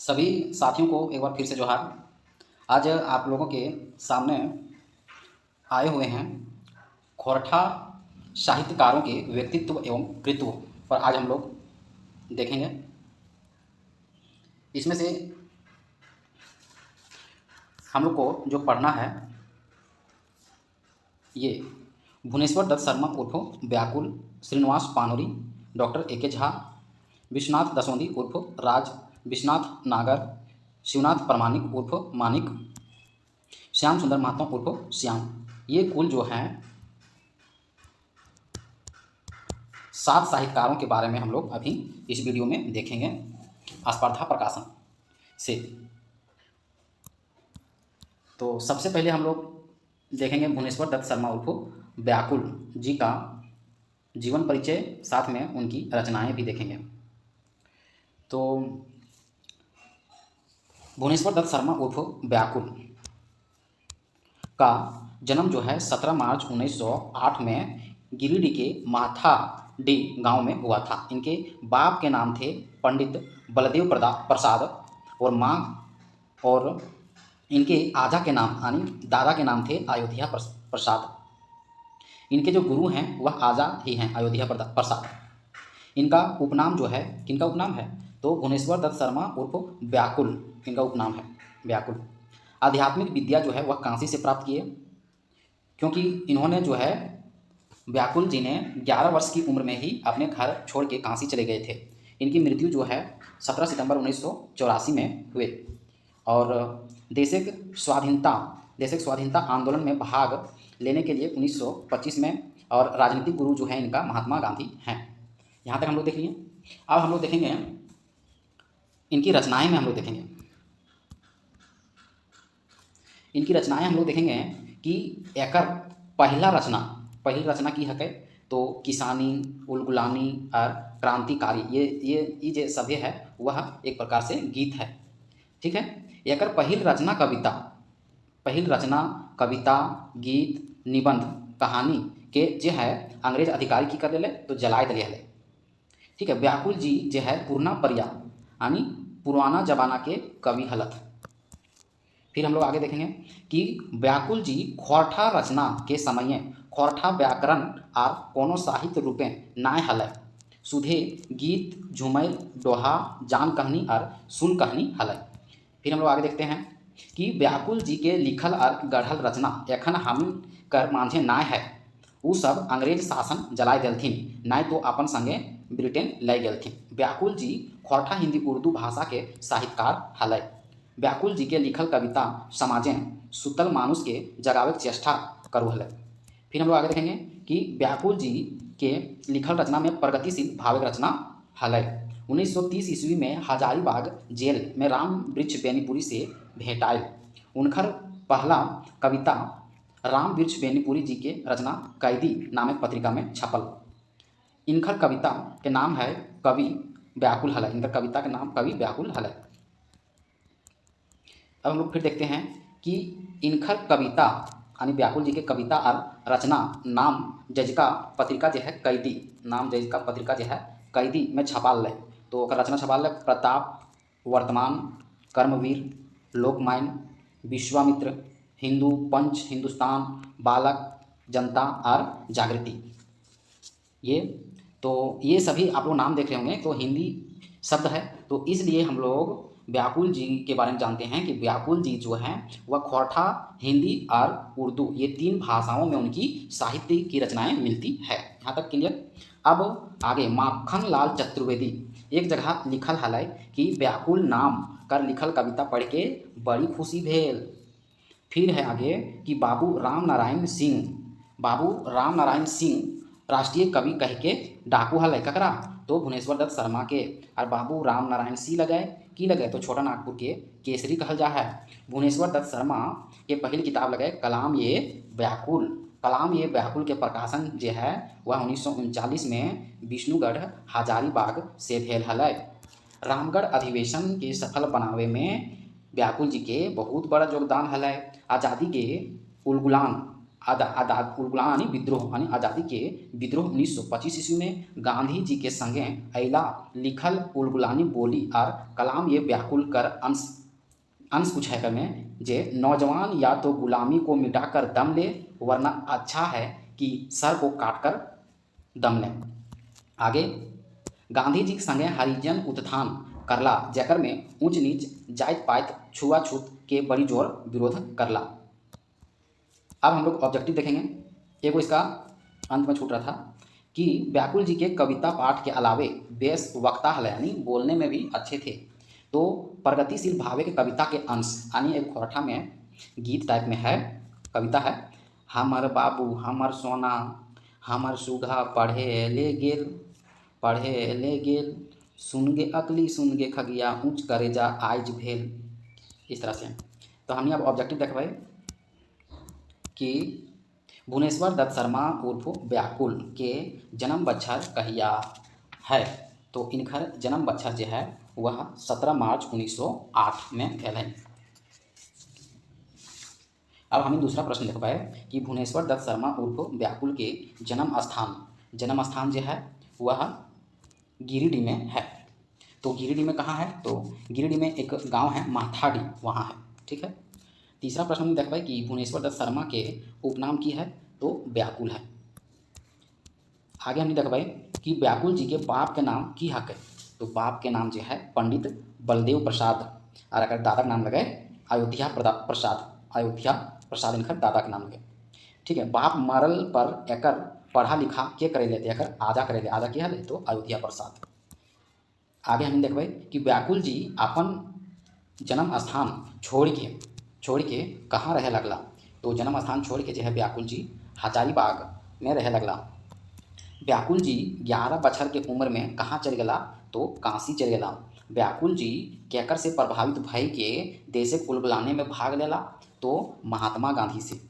सभी साथियों को एक बार फिर से जोहार। आज आप लोगों के सामने आए हुए हैं खोरठा साहित्यकारों के व्यक्तित्व एवं कृत्व पर आज हम लोग देखेंगे। इसमें से हम लोग को जो पढ़ना है ये भुवनेश्वर दत्त शर्मा उर्फ व्याकुल, श्रीनिवास पानोरी, डॉक्टर ए.के. झा, विश्वनाथ दसोंदी उर्फ राज, विश्वनाथ नागर, शिवनाथ प्रमाणिक उर्फ मानिक, श्याम सुंदर महात्मा उर्फ श्याम, ये कुल जो हैं 7 साहित्यकारों के बारे में हम लोग अभी इस वीडियो में देखेंगे स्पर्धा प्रकाशन से। तो सबसे पहले हम लोग देखेंगे भुवनेश्वर दत्त शर्मा उर्फ व्याकुल जी का जीवन परिचय, साथ में उनकी रचनाएं भी देखेंगे। तो भुवनेश्वर दत्त शर्मा उर्फ व्याकुल का जन्म जो है 17 मार्च 1908 में गिरिडीह के माथाडी गांव में हुआ था। इनके बाप के नाम थे पंडित बलदेव प्रसाद और माँ और इनके आजा के नाम यानी दादा के नाम थे अयोध्या प्रसाद। इनके जो गुरु हैं वह आजा ही हैं, अयोध्या प्रसाद। इनका उपनाम जो है, किनका उपनाम है तो भुवनेश्वर दत्त शर्मा उर्फ व्याकुल, इनका उपनाम है व्याकुल। आध्यात्मिक विद्या जो है वह काशी से प्राप्त किए, क्योंकि इन्होंने जो है व्याकुल जी ने 11 वर्ष की उम्र में ही अपने घर छोड़ के काशी चले गए थे। इनकी मृत्यु जो है 17 सितंबर 1984 में हुए और देशिक स्वाधीनता आंदोलन में भाग लेने के लिए 1925 में, और राजनीतिक गुरु जो है इनका महात्मा गांधी हैं। यहाँ तक हम लोग देख लिए। अब हम लोग देखेंगे इनकी रचनाएं में हम लोग देखेंगे कि एकर पहली रचना की है तो किसानी, उलगुलानी और क्रांतिकारी, ये जो सभ्य है वह एक प्रकार से गीत है। ठीक है। एकर पहिल रचना कविता, गीत, निबंध, कहानी के जो है अंग्रेज अधिकारी की कर दिले तो जलाए दिले हले। ठीक है। व्याकुल जी जो है पूर्णा परिया यानी पुराना जमाना के कवि हलत। फिर हम लोग आगे देखेंगे कि व्याकुल जी खोरठा रचना के समय खोरठा व्याकरण और कोनो साहित्य रूपे नाय हलय, सुधे गीत, झुमर, दोहा, जान कहनी और सुन कहनी हलय। फिर हम लोग आगे देखते हैं कि व्याकुल जी के लिखल और गढ़ल रचना एखन हम कर मांझे नाय है, उ सब अंग्रेज शासन जलाए देलथिन, नाय तो अपन संगे ब्रिटेन ले गेलथिन। व्याकुल जी खोरठा हिंदी उर्दू भाषा के साहित्यकार हलय। व्याकुल जी के लिखल कविता समाजें सुतल मानुष के जगावे के चेष्टा करू हलय। फिर हम लोग आगे देखेंगे कि व्याकुल जी के लिखल रचना में प्रगतिशील भाविक रचना हलय। 1930 ईस्वी में हजारीबाग जेल में राम वृक्ष बेनीपुरी से भेंटायल। उनकर पहला कविता राम वृक्ष बेनीपुरी जी के रचना कैदी नामक पत्रिका में छपल। इनकर कविता के नाम है कवि व्याकुल हलय। इनकर कविता के नाम कवि व्याकुल हलय। अब हम लोग फिर देखते हैं कि इनकर कविता यानी व्याकुल जी के कविता और रचना नाम जजका पत्रिका जो है कैदी, नाम जजका पत्रिका जो है कैदी में छपाल है। तो रचना छपाल है प्रताप, वर्तमान, कर्मवीर, लोकमान्य, विश्वामित्र, हिंदू, पंच, हिंदुस्तान, बालक, जनता और जागृति। ये सभी आप लोग नाम देख रहे होंगे तो हिंदी शब्द है, तो इसलिए हम लोग व्याकुल जी के बारे में जानते हैं कि व्याकुल जी जो हैं वह खोरठा, हिंदी और उर्दू ये 3 भाषाओं में उनकी साहित्य की रचनाएं मिलती है। यहाँ तक क्लियर। अब आगे माखन लाल चतुर्वेदी एक जगह लिखल हलै कि व्याकुल नाम कर लिखल कविता पढ़ के बड़ी खुशी भेल। फिर है आगे कि बाबू राम नारायण सिंह राष्ट्रीय कवि कह के डाकू हलै ककरा तो भुवनेश्वर दत्त शर्मा के, और बाबू राम नारायण सिंह लगे तो छोटा नागपुर के केसरी कहल जा है। भुवनेश्वर दत्त शर्मा के पहली किताब लगे कलाम ये व्याकुल के प्रकाशन जो है वह 1939 में विष्णुगढ़ हजारीबाग से भेल हलै। रामगढ़ अधिवेशन के सफल बनावे में व्याकुल जी के बहुत बड़ा योगदान हलै। गुलाम यानी विद्रोह यानी आज़ादी के विद्रोह 1925 ईस्वी में गांधी जी के संगे अला लिखल उलगुलानी बोली और कलाम ये व्याकुल कर अंश अंश कुछ है में जे नौजवान या तो गुलामी को मिटाकर दम ले, वरना अच्छा है कि सर को काट कर दम ले। आगे गांधी जी के संगे हरिजन उत्थान करला, जकर में ऊंच नीच जात पात छुआछूत के बड़ी जोर विरोध करला। अब हम लोग ऑब्जेक्टिव देखेंगे। एगो इसका अंत में छूट रहा था कि व्याकुल जी के कविता पाठ के अलावे बेस वक्ता हल यानी बोलने में भी अच्छे थे, तो प्रगतिशील भावे के कविता के अंश यानी एक खोरठा में गीत टाइप में है, कविता है। हमर बाबू हमर सोना हमर सुगा पढ़े ले गेल सुनगे अकली सुनगे खगिया ऊँच करे जा आइज भेल। इस तरह से तो हमने अब ऑब्जेक्टिव देखबै कि भुवनेश्वर दत्त शर्मा उर्फ व्याकुल के जन्म बच्छर कहिया है, तो इनकर जन्म बच्छर जो है वह 17 मार्च 1908 में भेल है। अब हमें दूसरा प्रश्न देखबै कि भुवनेश्वर दत्त शर्मा उर्फ व्याकुल के जन्म स्थान जो है वह गिरिडीह में है। तो गिरिडीह में कहाँ है, तो गिरिडीह में एक गांव है माथाडी, वहाँ है। ठीक है। तीसरा प्रश्न में देखबै कि भुवनेश्वर दत्त शर्मा के उपनाम की है, तो व्याकुल है। आगे हमने देखबै कि व्याकुल जी के बाप के नाम की हक है, तो बाप के नाम जो है पंडित बलदेव प्रसाद, और अगर दादा का नाम लगे अयोध्या प्रसाद इनकर दादा के नाम लगे। ठीक है। बाप मरल पर एकर पढ़ा लिखा के करे लेते, एकर आजा करे ले, आजा की है तो अयोध्या प्रसाद। आगे हम देखबै कि व्याकुल जी अपन जन्म स्थान छोड़ के कहाँ रहे लगला, तो जन्म स्थान छोड़ के जो है व्याकुल जी हजारीबाग में रहे लगला। व्याकुल जी 11 बछर के उम्र में कहाँ चल गला, तो काशी चल गला। व्याकुल जी केकर से प्रभावित भई के देश के उलगुलाने में भाग लेला, तो महात्मा गांधी से।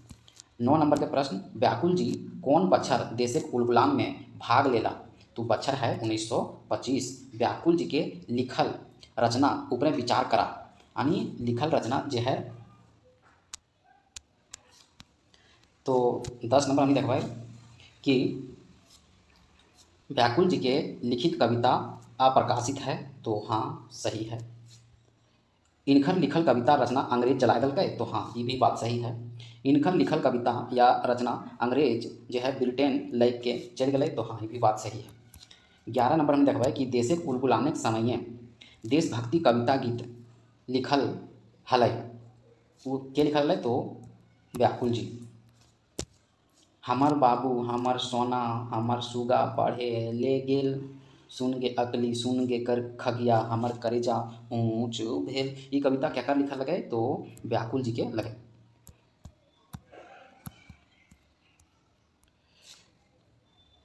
9 नंबर के प्रश्न, व्याकुल जी कौन बच्छर देश के उलगुलान में भाग लेला, तो बच्छर है 1925। व्याकुल जी के लिखल रचना ऊपर विचार करा, यानी लिखल रचना जो है, तो 10 नंबर हम देखबै कि व्याकुल जी के लिखित कविता अप्रकाशित है, तो हाँ सही है। इनकर लिखल कविता रचना अंग्रेज जला दल गए, तो हाँ ये भी बात सही है। इनकर लिखल कविता या रचना अंग्रेज जो है ब्रिटेन लैग के चल गए, तो हाँ ये भी बात सही है। 11 नंबर हम देखबै कि देश के उलगुलाने के समय देशभक्ति कविता गीत लिखल हलै, वो के लिखल हलै, तो व्याकुल जी। हमर बाबू हमर सोना हमर सुगा पढ़े ले गेल सुनगे अकली सुनगे कर खगिया हमर करेजा ऊँच भेल। ये कविता क्या लिखा लगे, तो व्याकुल जी के लगे।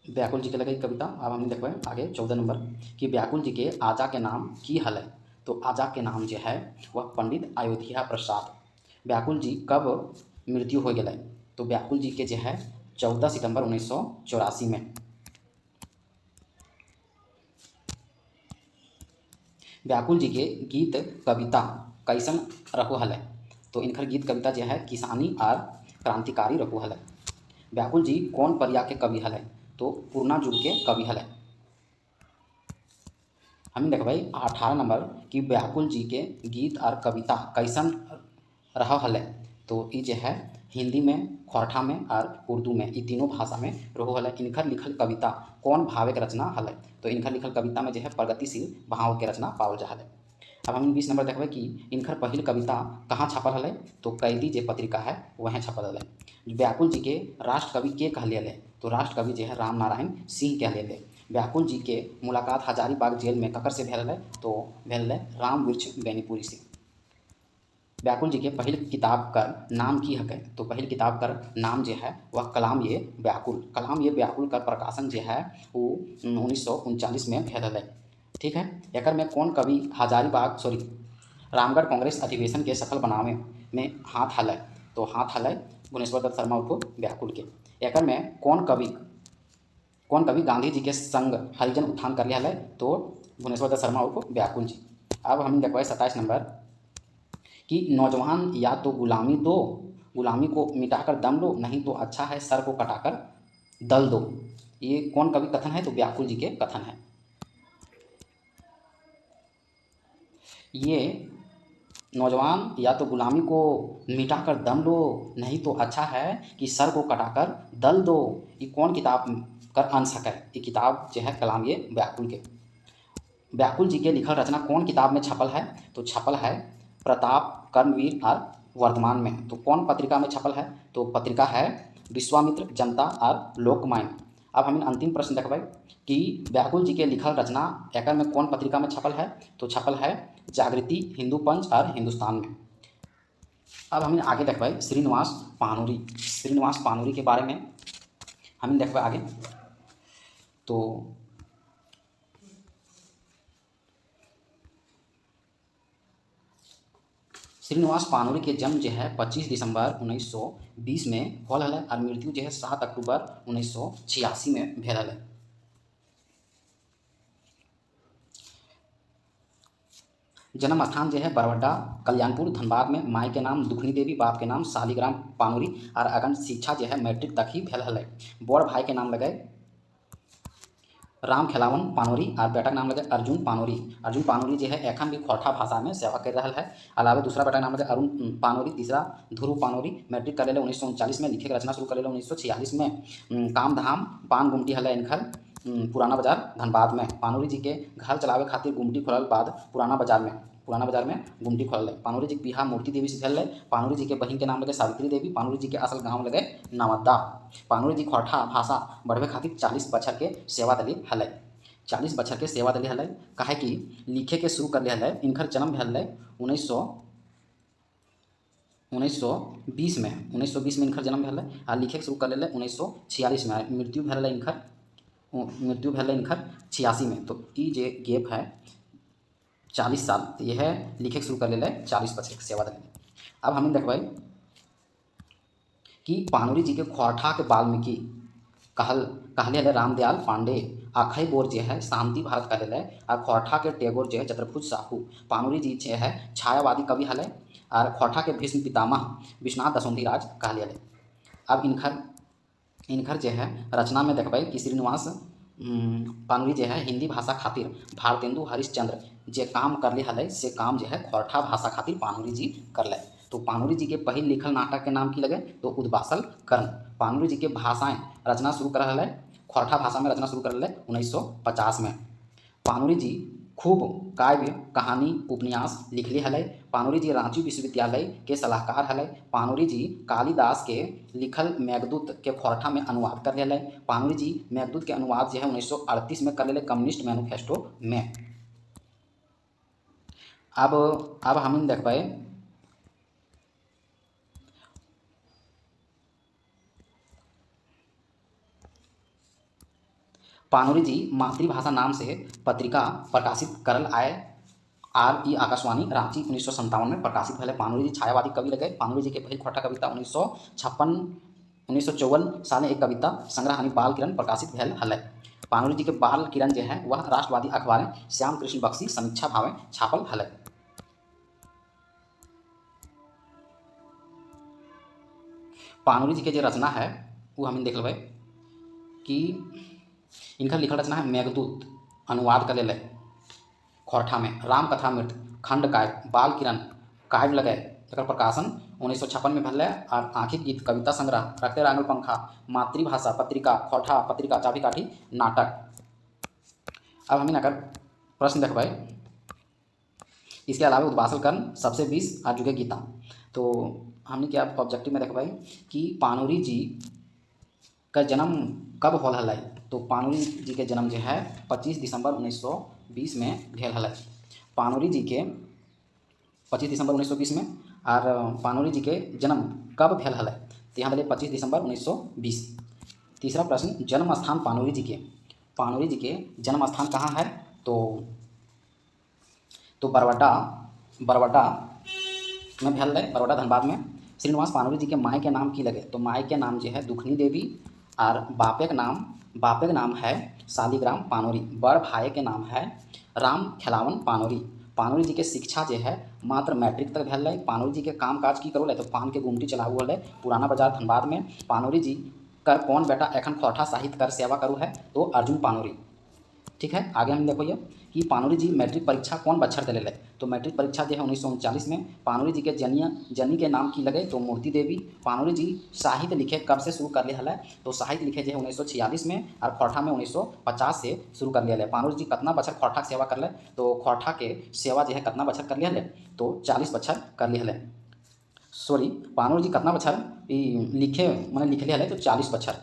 व्याकुल जी के लगे कविता। अब हम देखबै आगे 14 नंबर कि व्याकुल जी के आजा के नाम की हल है, तो आजा के नाम जो है वह पंडित अयोध्या प्रसाद। व्याकुल जी कब मृत्यु हो गए, तो व्याकुल जी के जो है 14 सितंबर 1984 में। व्याकुल जी के गीत कविता कैसन रखो हल है, तो इनकर गीत कविता जो है किसानी और क्रांतिकारी रखो हल है। व्याकुल जी कौन परिया के कवि हल है, तो पूर्णा युग के कवि हल है। हम देखबै 18 नंबर कि व्याकुल जी के गीत और कविता कैसन रहा हल है, तो ये जो है हिंदी में, खोरठा में और उर्दू में, ये तीनों भाषा में रहो हल है। इनकर लिखल कविता कौन भावे के रचना हल है, तो इनकर लिखल कविता में जो है प्रगतिशील भाव के रचना पावल जा है। अब हम 20 नंबर देखबै कि इनकर पहिल कविता कहाँ छपल हल, तो कैदी जे पत्रिका है वह छपल हल। व्याकुल जी के राष्ट्र कवि के कहलिए हल, तो राष्ट्र कवि जो है राम नारायण सिंह कहलिए हल। व्याकुल जी के मुलाकात हजारीबाग जेल में ककर से भेल है, तो भेल है राम वृक्ष बेनीपुरी से। व्याकुल जी के पहिल किताब कर नाम की हक, तो पहिल किताब कर नाम जो है वह कलाम ये व्याकुल कर प्रकाशन जो है वो 1939 में भेल है। ठीक है। एक में कौन कवि रामगढ़ कांग्रेस अधिवेशन के सफल बनावे में हाथ हल है, तो हाथ हल है भुवनेश्वर दत्त शर्मा उर्फ व्याकुल के। एक में कौन कवि गांधी जी के संग हरिजन उत्थान कर लिया है, तो भुवनेश्वर दत्त शर्मा उर्फ व्याकुल जी। अब हम देखो 27 नंबर कि नौजवान या तो गुलामी दो, गुलामी को मिटाकर दम लो, नहीं तो अच्छा है सर को कटाकर दल दो। ये कौन कवि कथन है? तो व्याकुल जी के कथन है। ये नौजवान या तो गुलामी को मिटाकर दम लो, नहीं तो अच्छा है कि सर को कटाकर दल दो। ये कौन किताब कर अंश है? ये किताब जो है कलाम ये व्याकुल के। व्याकुल जी के लिखल रचना कौन किताब में छपल है? तो छपल है प्रताप, कर्मवीर और वर्तमान में। तो कौन पत्रिका में छपल है? तो पत्रिका है विश्वामित्र, जनता और लोकमान्य। अब हम अंतिम प्रश्न देखबै कि व्याकुल जी के लिखल रचना एकर में कौन पत्रिका में छपल है? तो छपल है जागृति, हिंदू पंच और हिंदुस्तान में। अब हम आगे देखबै श्रीनिवास पानूरी। श्रीनिवास पानूरी के बारे में हम देखबै आगे। तो श्रीनिवास पानूरी के जन्म जो है 25 दिसंबर 1920 में होल है और मृत्यु जो है 7 अक्टूबर 1986 में भेल है। जन्म स्थान जो है बरवड्डा, कल्याणपुर, धनबाद में। माई के नाम दुखनी देवी, बाप के नाम शालिग्राम पानूरी और अगन शिक्षा जो है मैट्रिक तक ही भेल है। बड़ भाई के नाम लगे राम खेलावन पानोरी और बेटा के नाम लगे अर्जुन पानोरी। अर्जुन पानोरी जो है एखन भी खोरठा भाषा में सेवा कर रहा है। अलावे दूसरा बेटा का नाम लगे अरुण पानोरी, तीसरा ध्रुव पानोरी। मैट्रिक कर ले 1939 में, लिखे के रचना शुरू कर ले 1946 में। काम धाम पान गुमटी हल इनकर पुराना बाजार धनबाद में। पानोरी जी के घर चलावे खातिर गुमटी खोलल बाद पुराना बाजार में गुमटी खोल है। पानोरी जी के बिहार मूर्ति देवी से भेल है। पानोरी जी के बहन के नाम लगे सावित्री देवी। पानोरी जी के असल गांव लगे नवद्दा। पानोरी जी खोरठा भाषा बढ़वे खातिर 40 बछर के सेवा दिली हल। 40 बछर के सेवा दिली हल। काहे कि लिखे के शुरू कर ले हल। इनकर जन्म भेल है 1920 में इनकर जन्म भेल है और लिखे के शुरू कर ले 1946 में। मृत्यु भेल है इनकर 86 में। तो ये जे गैप है 40 साल, तो यह लिखे के शुरू कर ले 40 बछर के सेवा दिले। अब हम देखबै कि पानोरी जी के खोरठा के वाल्मीकि कहले हले रामदयाल पांडे। आखई बोर जो है शांति भारत कहले और खोरठा के टेगोर जो है चतुर्भुज साहू। पानोरी जी जो है छायावादी कवि हले और खोरठा के भीष्म पितामह विश्वनाथ दशोंधी राज कहले हले। अब इनकर जो है रचना में देखबै कि श्रीनिवास पानोरी जो है हिंदी भाषा खातिर भारतेंदु हरिश्चंद्र जे काम करले हले से काम जो है खोरठा भाषा खातिर पानोरी जी करले। तो पानोरी जी के पहिल लिखल नाटक के नाम की लगे? तो उद्वासल कर्ण। पानोरी जी के भाषाएं रचना शुरू कर हले खोरठा भाषा में रचना शुरू कर ले 1950 में। पानोरी जी खूब काव्य, कहानी, उपन्यास लिखले हले। पानोरी जी रांची विश्वविद्यालय के सलाहकार हले। पानोरी जी कालिदास के लिखल मेघदूत के खोरठा में अनुवाद कर ले। पानोरी जी मेघदूत के अनुवाद जो है 1938 में कर ले कम्युनिस्ट मैनिफेस्टो में। अब हम देखबै पानोरी जी मातृभाषा नाम से पत्रिका प्रकाशित करल आए आर ई आकाशवाणी रांची 1957 में प्रकाशित भले। पानोरी जी छायावादी कवि लगे। पानोरी जी के पहल खोरठा कविता 1954 साल में एक कविता संग्रह यानी बाल किरण प्रकाशित भेल हल। पानोरी जी के बाल किरण जो है वह राष्ट्रवादी अखबार श्याम कृष्ण बख्शी समीक्षा भावे छापल हल। पानोरी जी के जो रचना है वो हम देख लेबै कि इनकर लिखल रचना है मेघदूत, अनुवाद कर ले खोरठा में। रामकथामृत, खंड काव्य, बाल किरण काव्य लगे जकर प्रकाशन 1956 में भेल और आँखिक गीत, कविता संग्रह, रखते रांगल पंखा, मातृभाषा पत्रिका, खोरठा पत्रिका, चाबी काठी, नाटक। अब हम अगर प्रश्न देखबै इसके अलावा उद्वासल कर्ण, सबसे 20 और जुगे गीता। तो हमने क्या ऑब्जेक्टिव में देखबै कि पानोरी जी का जन्म कब होल हल? तो पानोरी जी के जन्म जो है 25 दिसंबर 1920 में भेल हल। पानोरी जी के 25 दिसंबर 1920 में और पानोरी जी के जन्म कब भेल हल? तो यहाँ दिले 25 दिसंबर 1920। तीसरा प्रश्न जन्म स्थान पानोरी जी के जन्म स्थान कहाँ है? तो बरवड्डा में भेल है, बरवड्डा धनबाद में। श्रीनिवास पानोरी जी के माई के नाम की लगे? तो माई के नाम जो है दुखनी देवी और बापे के नाम है शालिग्राम पानोरी। बड़ भाई के नाम है राम खेलावन पानोरी। पानोरी जी के शिक्षा जो है मात्र मैट्रिक तक भेल रहे। पानोरी जी के काम काज की करो तो पान के गुमटी चलाबू हल पुराना बाजार धनबाद में। पानोरी जी कर कौन बेटा एखन खौठा साहित्य कर सेवा करू है, तो अर्जुन पानोरी। ठीक है, आगे हम देखो ये कि पानोरी जी मैट्रिक परीक्षा कौन बच्छर दिले। तो मैट्रिक परीक्षा जो है 1939 में। पानोरी जी के जनी के नाम की लगे, तो मूर्ति देवी। पानोरी जी साहित्य लिखे कब से शुरू कर लिया है, तो साहित्य लिखे जो है 1946 में और खौठा में 1950 से शुरू कर लिया है। पानोरी जी कितना बच्छर खौठा के सेवा कर ले, तो खौठा के सेवा जो है कितना बच्छर कर लिया है, तो 40 बच्छर कर लिया है। सॉरी, पानोरी जी कितना बच्छर लिखे मैंने लिख लिया है, तो 40 बच्छर।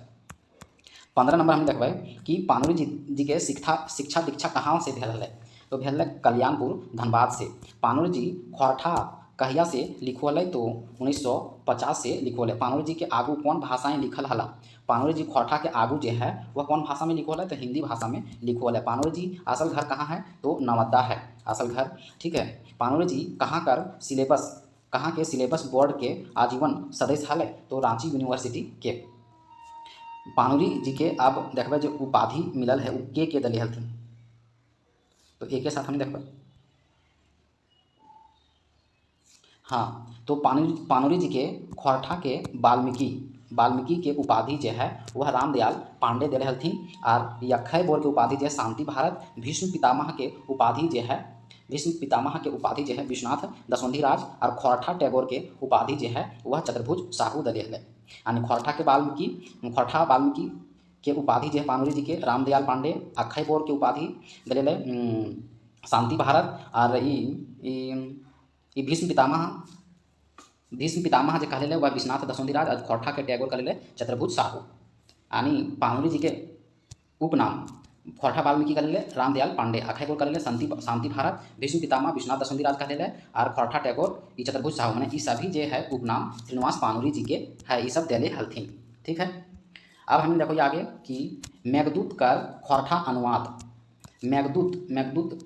15 नंबर हम देखबै कि पानोरी जी के शिक्षा दीक्षा कहाँ से भेल है, तो भेल है कल्याणपुर धनबाद से। पानोरी जी खौठा कहिया से लिखल है, तो 1950 से लिखल है। पानोरी जी के आगू कौन भाषाएं लिखल हला, पानोरी जी खौठा के आगू जो है वह कौन भाषा में लिखल है, तो हिंदी भाषा में लिखल है। पानोरी जी असल घर कहाँ है, तो नवद्दा है असल घर। ठीक है, पानोरी जी कहाँ के सिलेबस बोर्ड के आजीवन सदस्य हल, तो रांची यूनिवर्सिटी के। पानोरी जी के अब देखबै जो उपाधि मिलल है वो के दिले हथिन, तो एक के साथ हम देखबै। हाँ, तो पानोरी जी के खौठा के वाल्मीकि के उपाधि जो है वह रामदयाल पांडे दिले हथिन। और यक्खय बोर के उपाधि जो है शांति भारत। भीष्म पितामह के उपाधि जो है विश्वनाथ दसवंधी राज। और खौठा टैगोर के उपाधि जो है वह चतुर्भुज साहू दिले हले। यानी खौठा वाल्मीकि के उपाधि जो है पानोरी जी के रामदयाल पांडे। अक्षय बोर के उपाधि दिले शांति भारत। और भीष्म पितामह जो कहले वह विश्वनाथ दसवंधी राज। और खौठा के टैगोर कहले चतुर्भुज साहू। यानी पानोरी जी के उपनाम खौठा वाल्मीकि कहले रामदयाल पांडे। अक्षय बोर कहले शांति भारत। भीष्म पितामह विश्वनाथ दसवंधी राज कहले और खौठा टैगोर ये चतुर्भुज साहू। मैंने ये सभी जो है उपनाम श्रीनिवास पानोरी जी के है, ये सब दिले हलथिन। ठीक है, अब हम देखो आगे कि मेघदूत कर खौठा अनुवाद। मेघदूत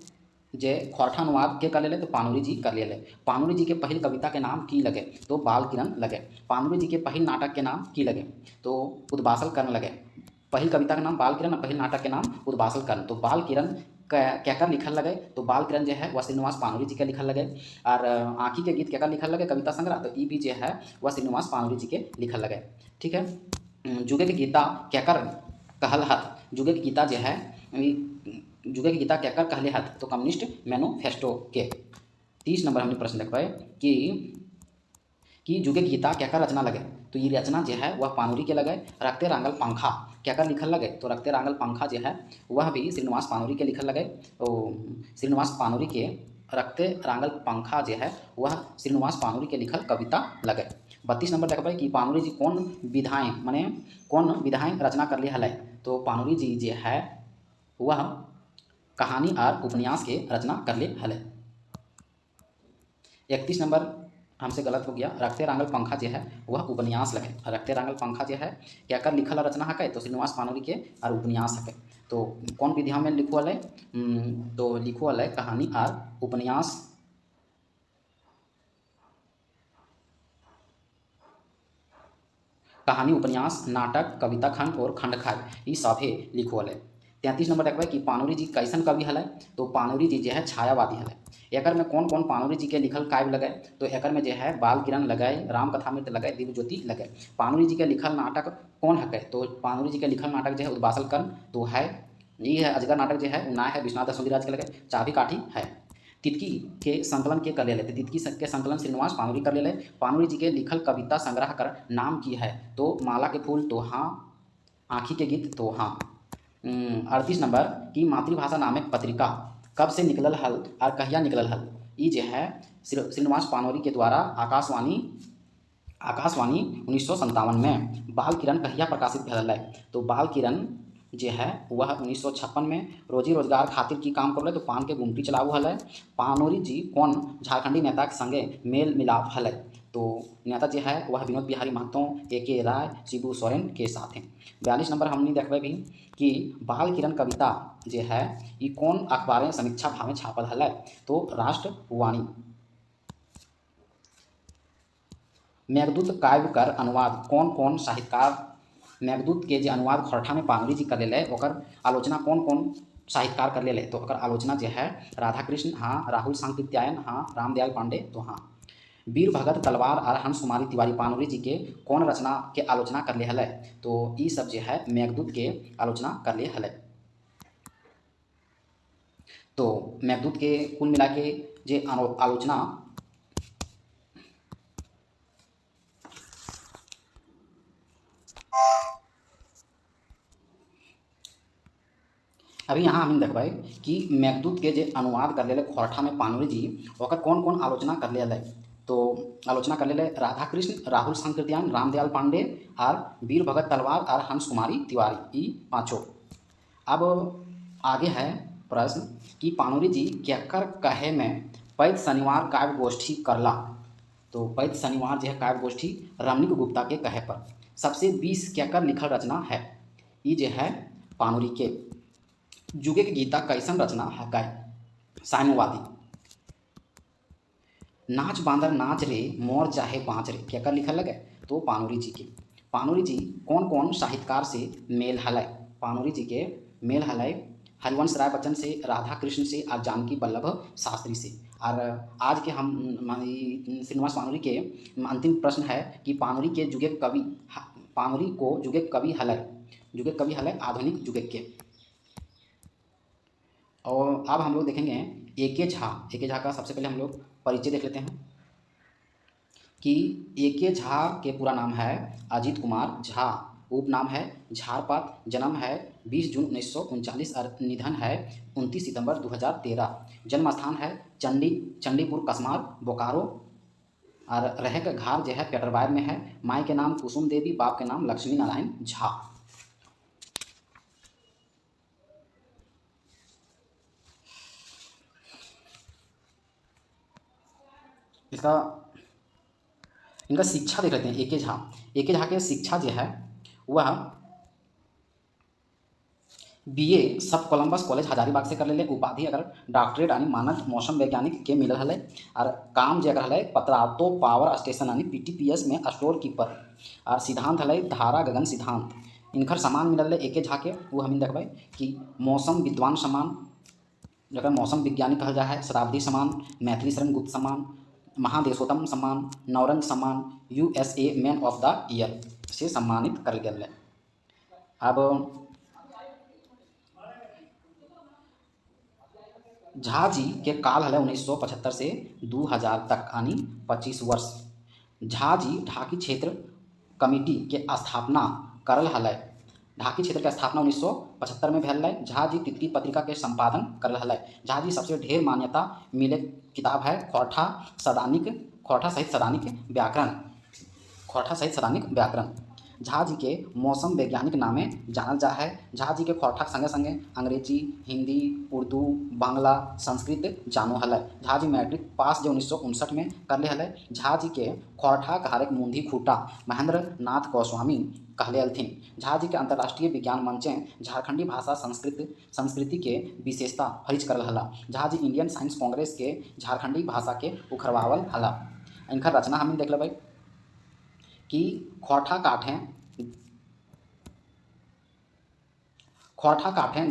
जे खौठा अनुवाद के कर ले, तो पानोरी जी कर ले। पानोरी जी के पहल कविता के नाम की लगे, तो बाल किरण लगे। पानोरी जी के पहल नाटक के नाम की लगे, तो उद्वासल कर्ण लगे। पहल कविता का नाम बाल किरण और पहल नाटक के नाम उद्वासल कर्ण। तो बाल किरण केकर लिखल लगे, तो बाल किरण जो है वह श्रीनिवास पानोरी जी के लिखल लगे। और आँखी के गीत केकर लिखल लगे, कविता संग्रह, तो ये भी जो है वह श्रीनिवास पानोरी जी के लिखल लगे। ठीक है, जुगे के गीता केकर कहल हत। जुगे के गीता जो है केकर कहले हत, तो कम्युनिस्ट मैनिफेस्टो के। 30 नंबर हमने प्रश्न देखबै कि जुगे गीता केकर रचना लगे, तो ये रचना जो है वह पानोरी के लगे। रखते रांगल पंखा केकर लिखल लगे, तो रखते रांगल पंखा जो है वह भी श्रीनिवास पानोरी के लिखल लगे। तो श्रीनिवास पानोरी के रखते रांगल पंखा जो है वह श्रीनिवास पानोरी के लिखल कविता लगे। 32 नंबर देखबै कि पानोरी जी कौन विधाएं रचना कर लिया है, तो पानोरी जी जो है वह कहानी और उपन्यास के रचना कर ले हले। 31 नंबर हमसे गलत हो गया, रखते रांगल पंखा जो है वह उपन्यास लगे। रखते रांगल पंखा जो है क्या कर लिखल रचना है, तो श्रीनिवास पानोरी के और उपन्यास है। तो कौन विधा में लिखल है, तो लिखल है कहानी और उपन्यास। कहानी, उपन्यास, नाटक, कविता खंड और खंडकाव्य ये सभे लिखल है। 33 नंबर देखबै कि पानोरी जी कैसन कवि हल, तो पानोरी जी जो है छायावादी हल। एकर में कौन कौन पानोरी जी के लिखल काव्य लगे, तो एकर में जो है बाल किरण लगे, रामकथामृत लगे, दिव्यज्योति लगे। पानोरी जी के लिखल नाटक कौन है, तो पानोरी जी के लिखल नाटक जो है उद्वासल कर्ण, तो है ये है अजगर नाटक जो है ना है विश्वनाथ दसवंधी राज के लगे। चाबी काठी है। तितकी के संकलन के कर ले, तितकी के संकलन श्रीनिवास पानोरी कर ले। पानोरी जी के लिखल कविता संग्रह कर नाम की है, तो माला के फूल, तो हाँ। आँखी के गीत, तो हाँ। 38 नंबर की मातृभाषा नामक पत्रिका कब से निकलल हल और कहिया निकलल हल, ये जो है श्रीनिवास पानोरी के द्वारा आकाशवाणी 1957 में। बाल किरण कहिया प्रकाशित भेल है, तो बाल किरण जो है वह 1956 में। रोजी रोजगार खातिर की काम कर, तो पान के गुमटी चलाऊ हल। पानोरी जी कौन झारखंडी नेता के संगे मेल मिलाप हल, तो नेता जो है वह विनोद बिहारी महतो, A.K. राय, शिबू सोरेन के साथ हैं। 42 नंबर हमने देखबै भी कि बाल किरण कविता जो है ये कौन अखबारें समीक्षा भाव में छापल हल, तो राष्ट्रवाणी। मेघदूत काव्य कर अनुवाद कौन कौन साहित्यकार, मेघदूत के जो अनुवाद खौठा में पानोरी जी कर ले, ओकर आलोचना कौन कौन साहित्यकार कर ले तो अगर आलोचना जो है राधा कृष्ण हाँ, राहुल सांकृत्यायन हाँ, रामदयाल पांडे तो हाँ। वीर भगत तलवार और हंस कुमारी तिवारी पानुरी जी के कौन रचना के आलोचना कर ले हलै, तो ये सब जो है मेघदूत के आलोचना कर ले हलै। तो मेघदूत के कुल मिला के जे आलोचना अभी यहाँ हम देखबै कि मेघदूत के जे अनुवाद कर ले खोरठा में पानुरी जी ओकर कौन कौन आलोचना कर ले। तो आलोचना कर ले राधा कृष्ण, राहुल सांकृत्यायन, रामदयाल पांडे और वीर भगत तलवार और हंस कुमारी तिवारी, ये पाँचों। अब आगे है प्रश्न कि पानुरी जी केकर कहे में पैद शनिवार काव्य गोष्ठी करला, तो पैद शनिवार जो है काव्य गोष्ठी रमणीक गुप्ता के कहे पर सबसे 20 केकर लिखल रचना है। ये जो है पानुरी के जुगे के गीता कैसन रचना है गाय साम्यवादी। नाच बांदर नाच रे मोर चाहे बाँच रे केकर लिखल लगे, तो पानुरी जी के। पानुरी जी कौन कौन साहित्यकार से मेल हलै, पानुरी जी के मेल हलै हरिवंश राय बच्चन से, राधा कृष्ण से और जानकी वल्लभ शास्त्री से। और आज के हम श्रीनिवास पानुरी के अंतिम प्रश्न है कि पानुरी के जुगे कवि, पानुरी को जुगे कवि हलै आधुनिक जुगे के। और अब हम लोग देखेंगे ए.के. झा। ए.के. झा का सबसे पहले हम लोग परिचय देख लेते हैं कि ए.के. झा के पूरा नाम है अजीत कुमार झा, उपनाम है झारपात, जन्म है 20 जून 1939 और निधन है 29 सितंबर 2013। जन्म स्थान है चंडीपुर कसमार बोकारो और रह का घर जो है पेटरवायर में है। माई के नाम कुसुम देवी, बाप के नाम लक्ष्मी नारायण झा। इनका शिक्षा देख लेते हैं। ए.के. झा, ए.के. झा के शिक्षा जो है वह बीए सब कोलंबस कॉलेज हजारीबाग से कर ले। उपाधि अगर डॉक्टरेट यानी मानद मौसम वैज्ञानिक के मिलल हलै। और काम जो अगर हलै पतरातो पावर स्टेशन यानी पीटीपीएस में स्टोर कीपर। और सिद्धांत हलै धारा गगन सिद्धांत। इनकर सम्मान मिलल है ए.के. झा के, वो हम देखबै कि मौसम विद्वान सम्मान, जगह मौसम विज्ञानी कहल जा है, शताब्दी सम्मान, मैथिली शरण गुप्त सम्मान, महादेशोत्तम सम्मान, नवरंग सम्मान, USA man of the year से सम्मानित कर गया। अब झा जी के काल हलै 1975 से 2000 तक यानी 25 वर्ष। झा जी ढाकी क्षेत्र कमिटी के स्थापना करल हलै। ढाकी क्षेत्र के स्थापना 1975 में भेल हलै। झा जी तितली पत्रिका के संपादन करल हलै। झा जी सबसे ढेर मान्यता मिले किताब है खोरठा सहित सैद्धांतिक व्याकरण, खोरठा सहित सैद्धांतिक व्याकरण। झा जी के मौसम वैज्ञानिक नामे जानल जा है। झा जी के खोरठा संगे संगे अंग्रेजी, हिंदी, उर्दू, बांग्ला, संस्कृत जानो हलै। झा जी मैट्रिक पास जो 1959 में कर ले हलै। झा जी के खोरठा कहारे मुंदी खूटा महेंद्र नाथ गोस्वामी कहले हलथिन। झा जी के अंतर्राष्ट्रीय विज्ञान मंचे झारखंडी भाषा संस्कृति के विशेषता फरिज करल हला। झा जी इंडियन साइंस कांग्रेस के झारखंडी भाषा के उखड़वावल हला। इनका रचना हम देख लेबै कि खोरठा काठें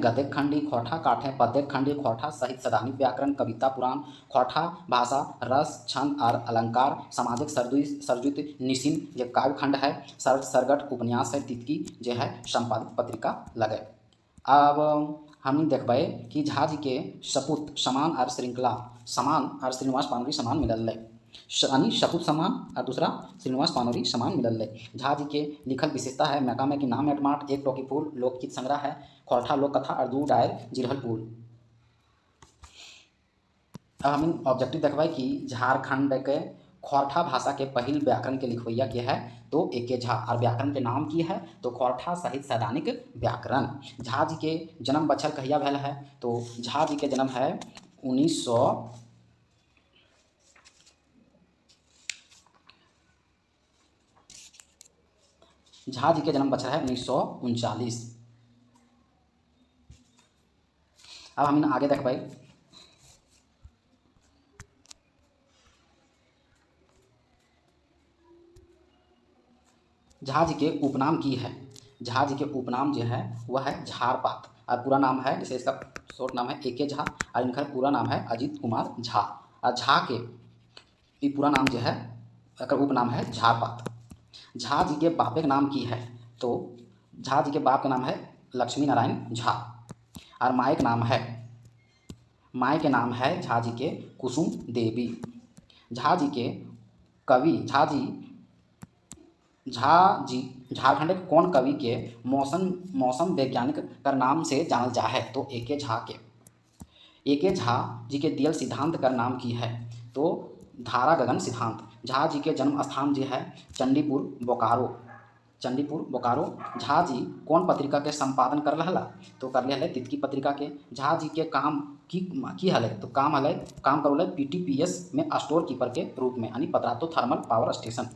गद्य खंडी, खोरठा काठें पद्य खंडी, खोरठा सहित सैद्धांतिक व्याकरण, कविता पुराण, खोरठा भाषा रस छंद और अलंकार, सामाजिक सरजुत निशिन जो काव्य खंड है, सरगट उपन्यास है, तितकी जो है संपादित पत्रिका लगे। अब हम देखबै कि झा जी के सपूत समान और श्रृंखला समान और श्रीनिवास पानुरी समान मिलल है, यानी सपूत समान और दूसरा श्रीनिवास पानुरी समान मिलल है। झा जी के लिखल विशेषता है मैकामे की नाम एटमाट, एक टोकी फूल, लोकगीत संग्रह है, खोरठा लोक कथा और 2 डायर जिरहल पुल। अब हम ऑब्जेक्टिव देखबै कि झारखंड के खोरठा भाषा के पहिल व्याकरण के लिखवैया के है, तो ए.के. झा। और व्याकरण के नाम की है, तो खोरठा सहित सैद्धांतिक व्याकरण। झा जी के जन्म बछर कहिया भेल है, तो झा जी के जन्म है 1900 झा जी के जन्म बछर है 1939। अब हम आगे देखबै झा जी के उपनाम की है। झा जी के उपनाम जो है वह है झारपात। और पूरा नाम है, जैसे इसका शॉर्ट नाम है AK झा, और इनका पूरा नाम है अजीत कुमार झा। और झा के ये पूरा नाम जो है, एकर उपनाम है झारपात। झा जी के बापे के नाम की है, तो झा जी के बाप का नाम है लक्ष्मी नारायण झा, और माई के नाम है झा जी के कुसुम देवी। झा जी के कवि झा जी झारखंड के कौन कवि के मौसम वैज्ञानिक कर नाम से जानल जा है, तो AK झा के। AK झा जी के दियल सिद्धांत कर नाम की है, तो धारा गगन सिद्धांत। झा जी के जन्म स्थान जो है चंडीपुर बोकारो। झा जी कौन पत्रिका के संपादन कर रहला, तो कर ले हले तितकी पत्रिका के। झा जी के काम की हले, तो काम करोले PTPS में स्टोर कीपर के रूप में, यानी Patratu thermal power station.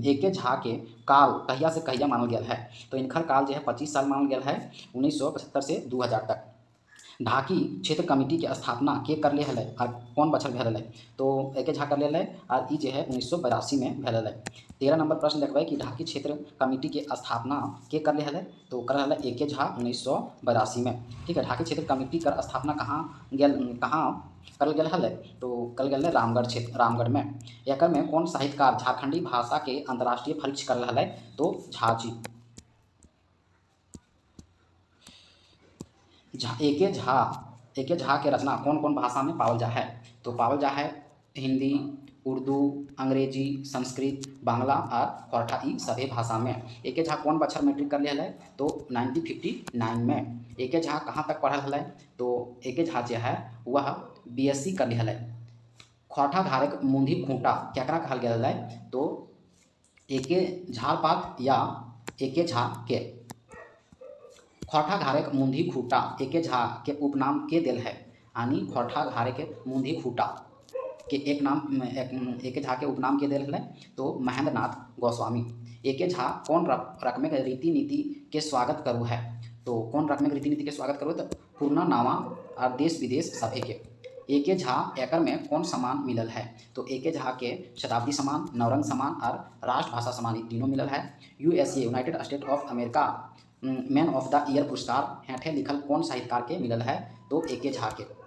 AK Jha के काल कहिया से कहिया मानल गया है, तो इनकर काल जो है 25 साल मानल गया है, 1975 से 2000 तक। ढाकी क्षेत्र कमेटी के स्थापना के कर ले हले, और कौन बछर भेल हले, तो AK झा कर ले हले, और ई जो है 1982 में भेल हले। 13 नंबर प्रश्न देखबै कि ढाकी क्षेत्र कमेटी के स्थापना के कर ले हले, तो कर हले AK झा 1982 में। ठीक है, ढाकी क्षेत्र कमेटी कर स्थापना कहाँ करल गेल हले, तो करल गेल रामगढ़ में। एकर में कौन साहित्यकार झारखंडी भाषा के अंतर्राष्ट्रीय परीक्षा कर हले, तो झा जी। AK झा के रचना कौन कौन भाषा में पावल जा है, तो पावल जा है हिंदी, उर्दू, अंग्रेजी, संस्कृत, बांग्ला और खोरठा, ई सभी भाषा में। AK झा कौन बछर मैट्रिक कर लिया है, तो 1959 में। AK झा कहाँ तक पढ़ल है, तो AK झा जो है वह BSc कर लिया है। खोरठा धारक मुंधी खूंटा केकरा कहल गया है, तो AK झारपात या AK झा के। खोरठा घारेक मुंधी खूटा AK झा के उपनाम के दिल है, यानी खोरठा घारेक मुंधी खूटा के AK झा के उपनाम के दिल है, तो महेंद्र नाथ गोस्वामी। AK झा कौन रकमे के रीति नीति के स्वागत करू है, तो कौन रकमे के रीति नीति के स्वागत करू, तो पूर्णा नावा और देश विदेश सभी के। AK झा एकर में कौन सम्मान मिलल है, तो AK झा के शताब्दी सम्मान, नवरंग सम्मान और राष्ट्रभाषा सम्मान तीनों मिलल है। USA United state of America man of the year पुरस्कार हेठे लिखल कौन साहित्यकार के मिलल है, तो AK झा के।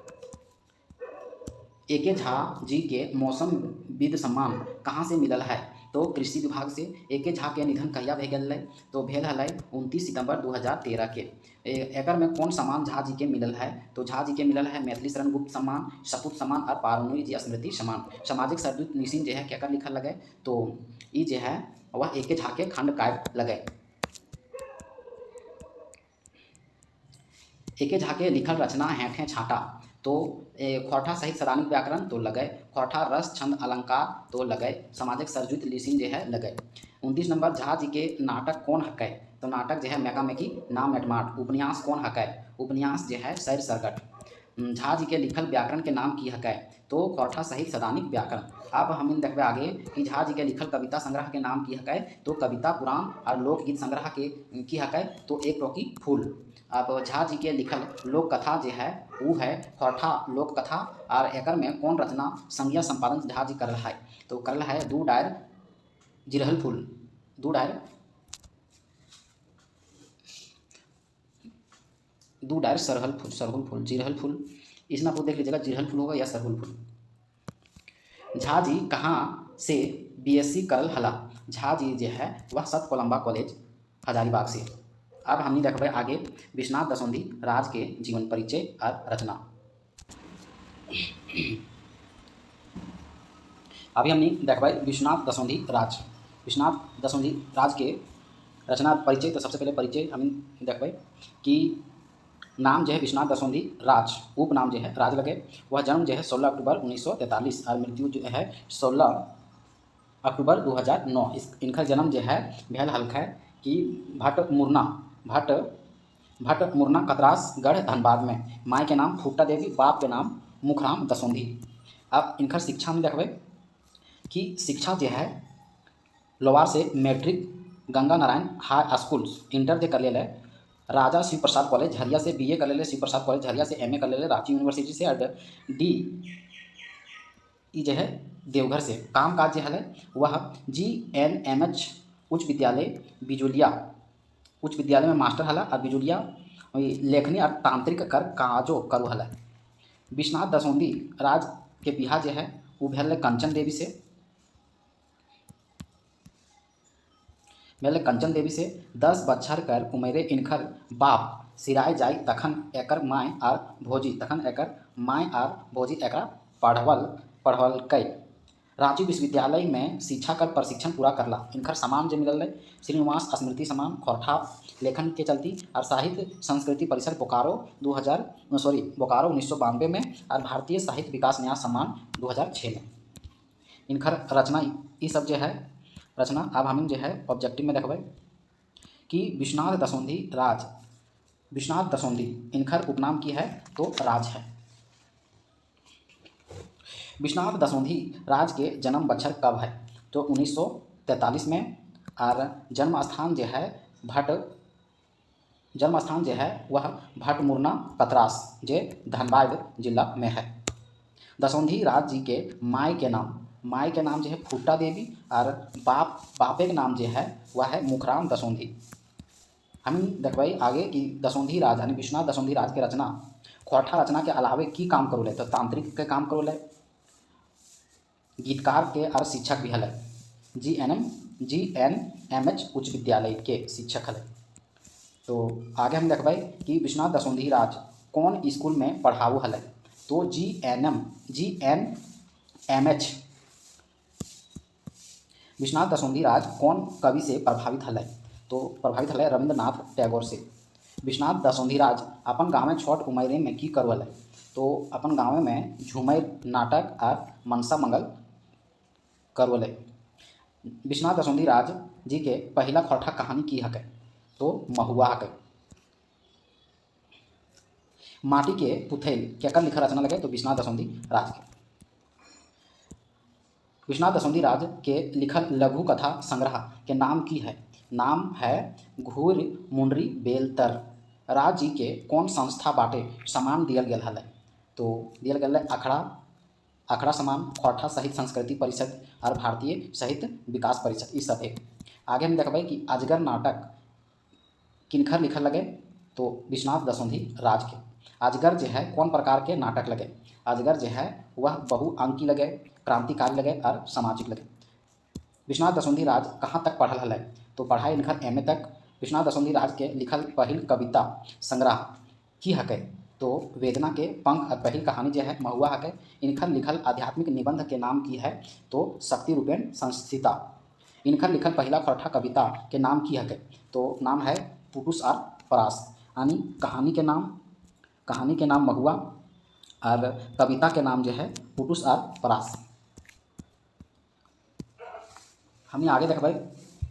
AK झा जी के मौसमविद सम्मान कहाँ से मिलल है, तो कृषि विभाग से। AK झा के निधन कहिया भे गेल है, तो भेल है 29 सितंबर 2013 के। एकर में कौन सम्मान झा जी के मिलल है, तो झा जी के मिलल है मैथिली शरण गुप्त सम्मान, सपूत सम्मान और पारुनी जी स्मृति सम्मान। सामाजिक सरदूत निशिन जो है केकर लिखल लगे, तो ई जो है वह AK झा के खंड काव्य लगे। AK झा के लिखल रचना हेठे छाटा, तो खोरठा सहित सदानिक व्याकरण तो लगे, खोरठा रस छंद अलंकार तो लगे, सामाजिक सरजुत लिसिन जो है लगे। 29 नंबर झा जी के नाटक कौन हकै, तो नाटक जो है मेका मेकी नाम मेटमाट। उपन्यास कौन हकै, उपन्यास जो है सैर सरगट। झा जी के लिखल व्याकरण के नाम की हकै, तो खोरठा सहित सदानिक व्याकरण। अब हम देखबे आगे कि झा जी के लिखल कविता संग्रह के नाम की हकै, तो कविता पुराण और लोकगीत संग्रह के की हकै, तो एक टोकी फूल। अब झा जी के लिखल लोक कथा जो है वो है खोरठा लोक कथा, और एकर में कौन रचना संज्ञा संपादन झा जी करल है, तो करल है दू डायर जिरहल फूल, दू डायर सरहुल फूल, जिरहल फूल। इसमें आपको देख लीजिएगा जिरहल फूल होगा या सरहुल फूल। झा जी कहाँ से BSc करल हला, झा जी जो है वह सत कोलंबा कॉलेज हजारीबाग से। अब हमने देखबे आगे विश्वनाथ दसौंधी राज के जीवन परिचय और रचना। अभी हमने देखबे विश्वनाथ दसौंधी राज के रचना परिचय। तो सबसे पहले परिचय हम देखबे कि नाम जो है विश्वनाथ दसौंधी राज, उपनाम जो है राज लगे। वह जन्म जो है 16 अक्टूबर 1943 और मृत्यु जो है 16 अक्टूबर 2009। इनका जन्म जो है भेल हल्क है कि भट्ट मुरना कतरासगढ़ धनबाद में। माई के नाम फूटा देवी, बाप के नाम मुखराम दसौंधी। अब इनकर शिक्षा में देखबे कि शिक्षा जो है लोवार से matric Ganga Narayan high school, inter जो कर ले राजा शिव प्रसाद कॉलेज झरिया से, BA कर ले शिव प्रसाद कॉलेज झरिया से, MA कर ले रांची यूनिवर्सिटी से, और D जो है देवघर से। काम काज जो है वह GNMH उच्च विद्यालय में मास्टर हला, और बिजुलिया लेखनी और तांत्रिक कर काजो करू हल। विश्वनाथ दसोंधी राज के बिहा जो है वो भेल कंचन देवी से, कंचन देवी से 10 बच्छर कर उमेरे इनकर बाप सिराय जाई तखन एकर माय आर भौजी एकरा पढ़वलकै। रांची विश्वविद्यालय में शिक्षा कर प्रशिक्षण पूरा करला। इनकर सम्मान जो मिलल है श्रीनिवास स्मृति सम्मान खोरठा लेखन के चलती और साहित्य संस्कृति परिषद बोकारो 1992 में और भारतीय साहित्य विकास न्यास सम्मान 2006 में। इनकर रचना ये सब जो है रचना अब हम जो है ऑब्जेक्टिव में देखबै कि विश्वनाथ दसोंधी इनकर उपनाम की है तो राज है। विश्वनाथ दसोंधी राज के जन्म बच्छर कब है तो 1943 में और जन्म स्थान जो है वह भटमुरना कतरास जे धनबाद जिला में है। दसोंधी राज जी के माय के नाम जो है फुट्टा देवी और बापे के नाम जो है वह है मुखराम दसोंधी। हम देखबै आगे कि दसोंधी राज यानी विश्वनाथ दसोंधी राज के रचना खोरठा रचना के अलावे की काम करोले तो तांत्रिक के काम करोले, गीतकार के और शिक्षक भी हल। GNMH उच्च विद्यालय के शिक्षक हल। तो आगे हम देखबै कि विश्वनाथ दसोंधी राज कौन स्कूल में पढ़ाऊ हल तो GNMH। विश्वनाथ दसोंधी राज कौन कवि से प्रभावित हल तो प्रभावित हल रविंद्रनाथ टैगोर से। विश्वनाथ दसोंधी राज अपन गाँव में छोट उम्र में की करवल तो अपन गाँव में झूमर नाटक और मनसा मंगल करवल। विश्वनाथ दसोंधी राज जी के पहला खोरठा कहानी की हक तो महुआ हक। माटी के पुथेल केकर लिखा रचना लगे तो विश्वनाथ दसोंधी राज के। विश्वनाथ दसोंधी राज के लिखल लघु कथा संग्रह के नाम की है, नाम है घूर मुंडरी बेलतर। राज जी के कौन संस्था बाटे सम्मान दियल गेल हल तो दियल गेल अखड़ा सम्मान, खोरठा साहित्य संस्कृति परिषद और भारतीय साहित्य विकास परिषद इस सब है। आगे हम देखबै कि अजगर नाटक किनकर लिखल लगे तो विश्वनाथ दसोंधी राज के। अजगर जो है कौन प्रकार के नाटक लगे, अजगर जो है वह बहुअंकी लगे, क्रांतिकारी लगे और सामाजिक लगे। विश्वनाथ दसोंधी राज कहाँ तक पढ़ल हल तो पढ़ाई इनकर MA तक। विश्वनाथ दसोंधी राज के लिखल पहिल कविता संग्रह की हक तो वेदना के पंख और पहिल कहानी जो है महुआ हक। इनकर लिखल आध्यात्मिक निबंध के नाम की है तो शक्ति रूपेण संस्थिता। इनकर लिखल पहला खोरठा कविता के नाम की हक तो नाम है पुटुस और परास। यानी कहानी के नाम महुआ और कविता के नाम जो है पुटुस और परास। हम आगे देखबै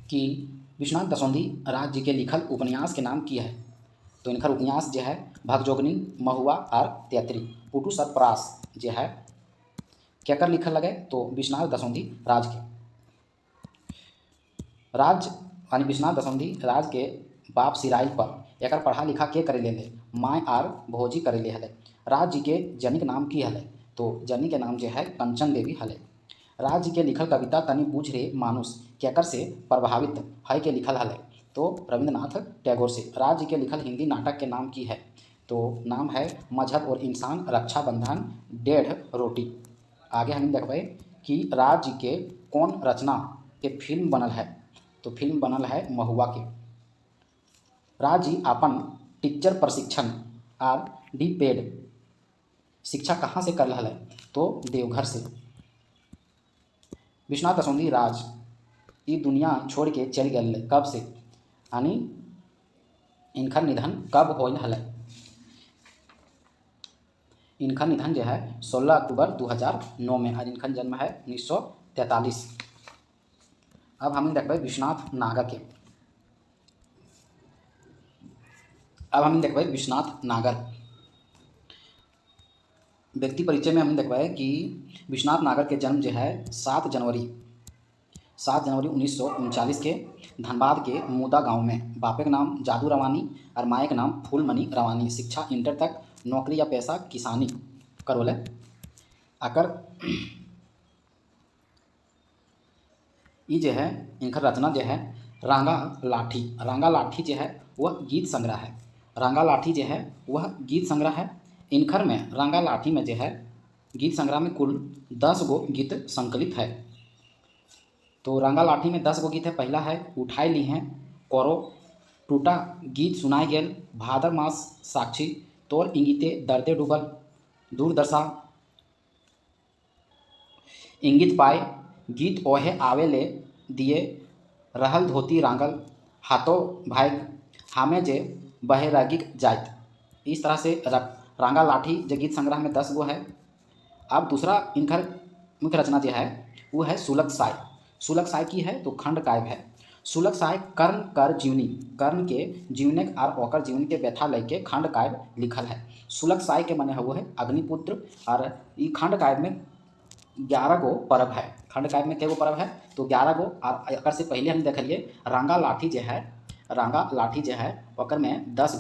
कि विश्वनाथ दसोंधी राज जी के लिखल उपन्यास के नाम की है तो इनकर उपन्यास जो है भगजोगनी, महुआ और तेतरी। पुटुस और परास जो है केकर लिखल लगे तो विश्वनाथ दसोंधी राज के। राज यानी विश्वनाथ दसोंधी राज के बाप सिराइल पर एकर पढ़ा लिखा के करे ले माय और भौजी करे ले हले। राज जी के जनिक नाम की हले तो जनी के नाम जो है कंचन देवी हले। राज जी के लिखल कविता तनी बूझ रे मानुष केकर से प्रभावित है के लिखल हले तो रविंद्रनाथ टैगोर से। राज जी के लिखल हिंदी नाटक के नाम की है तो नाम है मजहब और इंसान, रक्षाबंधन, 1.5 रोटी। आगे हम देखबै कि राज जी के कौन रचना के फिल्म बनल है तो फिल्म बनल है महुआ के। राज जी अपन टीचर प्रशिक्षण और D.Ped शिक्षा कहाँ से कर हल तो देवघर से। विश्वनाथ दसोंधी राज ये दुनिया छोड़ के चल गए कब से यानी इनकर निधन कब होल हल। इनकर निधन जो है 16 अक्टूबर 2009 में और इनकर जन्म है 1943। अब हम देखबै विश्वनाथ नागर के। अब हम देखबै विश्वनाथ नागर व्यक्ति परिचय में हम देखबै कि विश्वनाथ नागर के जन्म जो है 7 जनवरी 1939 के धनबाद के मुदा गांव में। बापे का नाम जादू रवानी और माए का नाम फूलमणि रवानी। शिक्षा इंटर तक, नौकरी या पैसा किसानी करोले। आकर ये जो है इनकर रचना जो है रांगा लाठी जो है वह गीत संग्रह है। रंगा लाठी जो है वह गीत संग्रह है। इनखर में रंगा लाठी में जो है गीत संग्रह में कुल 10 गो गीत संकलित है। तो रंगा लाठी में 10 गो गीत है। पहला है उठाई ली हैं कौरो, टूटा गीत सुनाई गेल, भादर मास साक्षी, तोर इंगिते दर्दे डूबल, दूरदशा इंगित पाए, गीत ओहे आवे ले दिए, रहल धोती रांगल, हाथों भाई हामे जे बहेरागिक जाइत। इस तरह से रंगा लाठी जो गीत संग्रह में 10 गो है। अब दूसरा इनकर मुख्य रचना जो है वो है सुलग साय। सुलग साय की है तो खंड काव्य है। सुलग साय कर्ण कर जीवनी, कर्ण के जीवने और ओकर जीवन के व्यथा लेके खंड काव्य लिखल है। सुलग साय के मने वो है अग्निपुत्र। और ये खंड काव्य में 11 गो पर्व है। खंड काव्य में कई गो पर्व है तो 11 गो। और एक से पहले हम देखलिए रंगा लाठी जो है, रंगा लाठी जो है ओकर में 10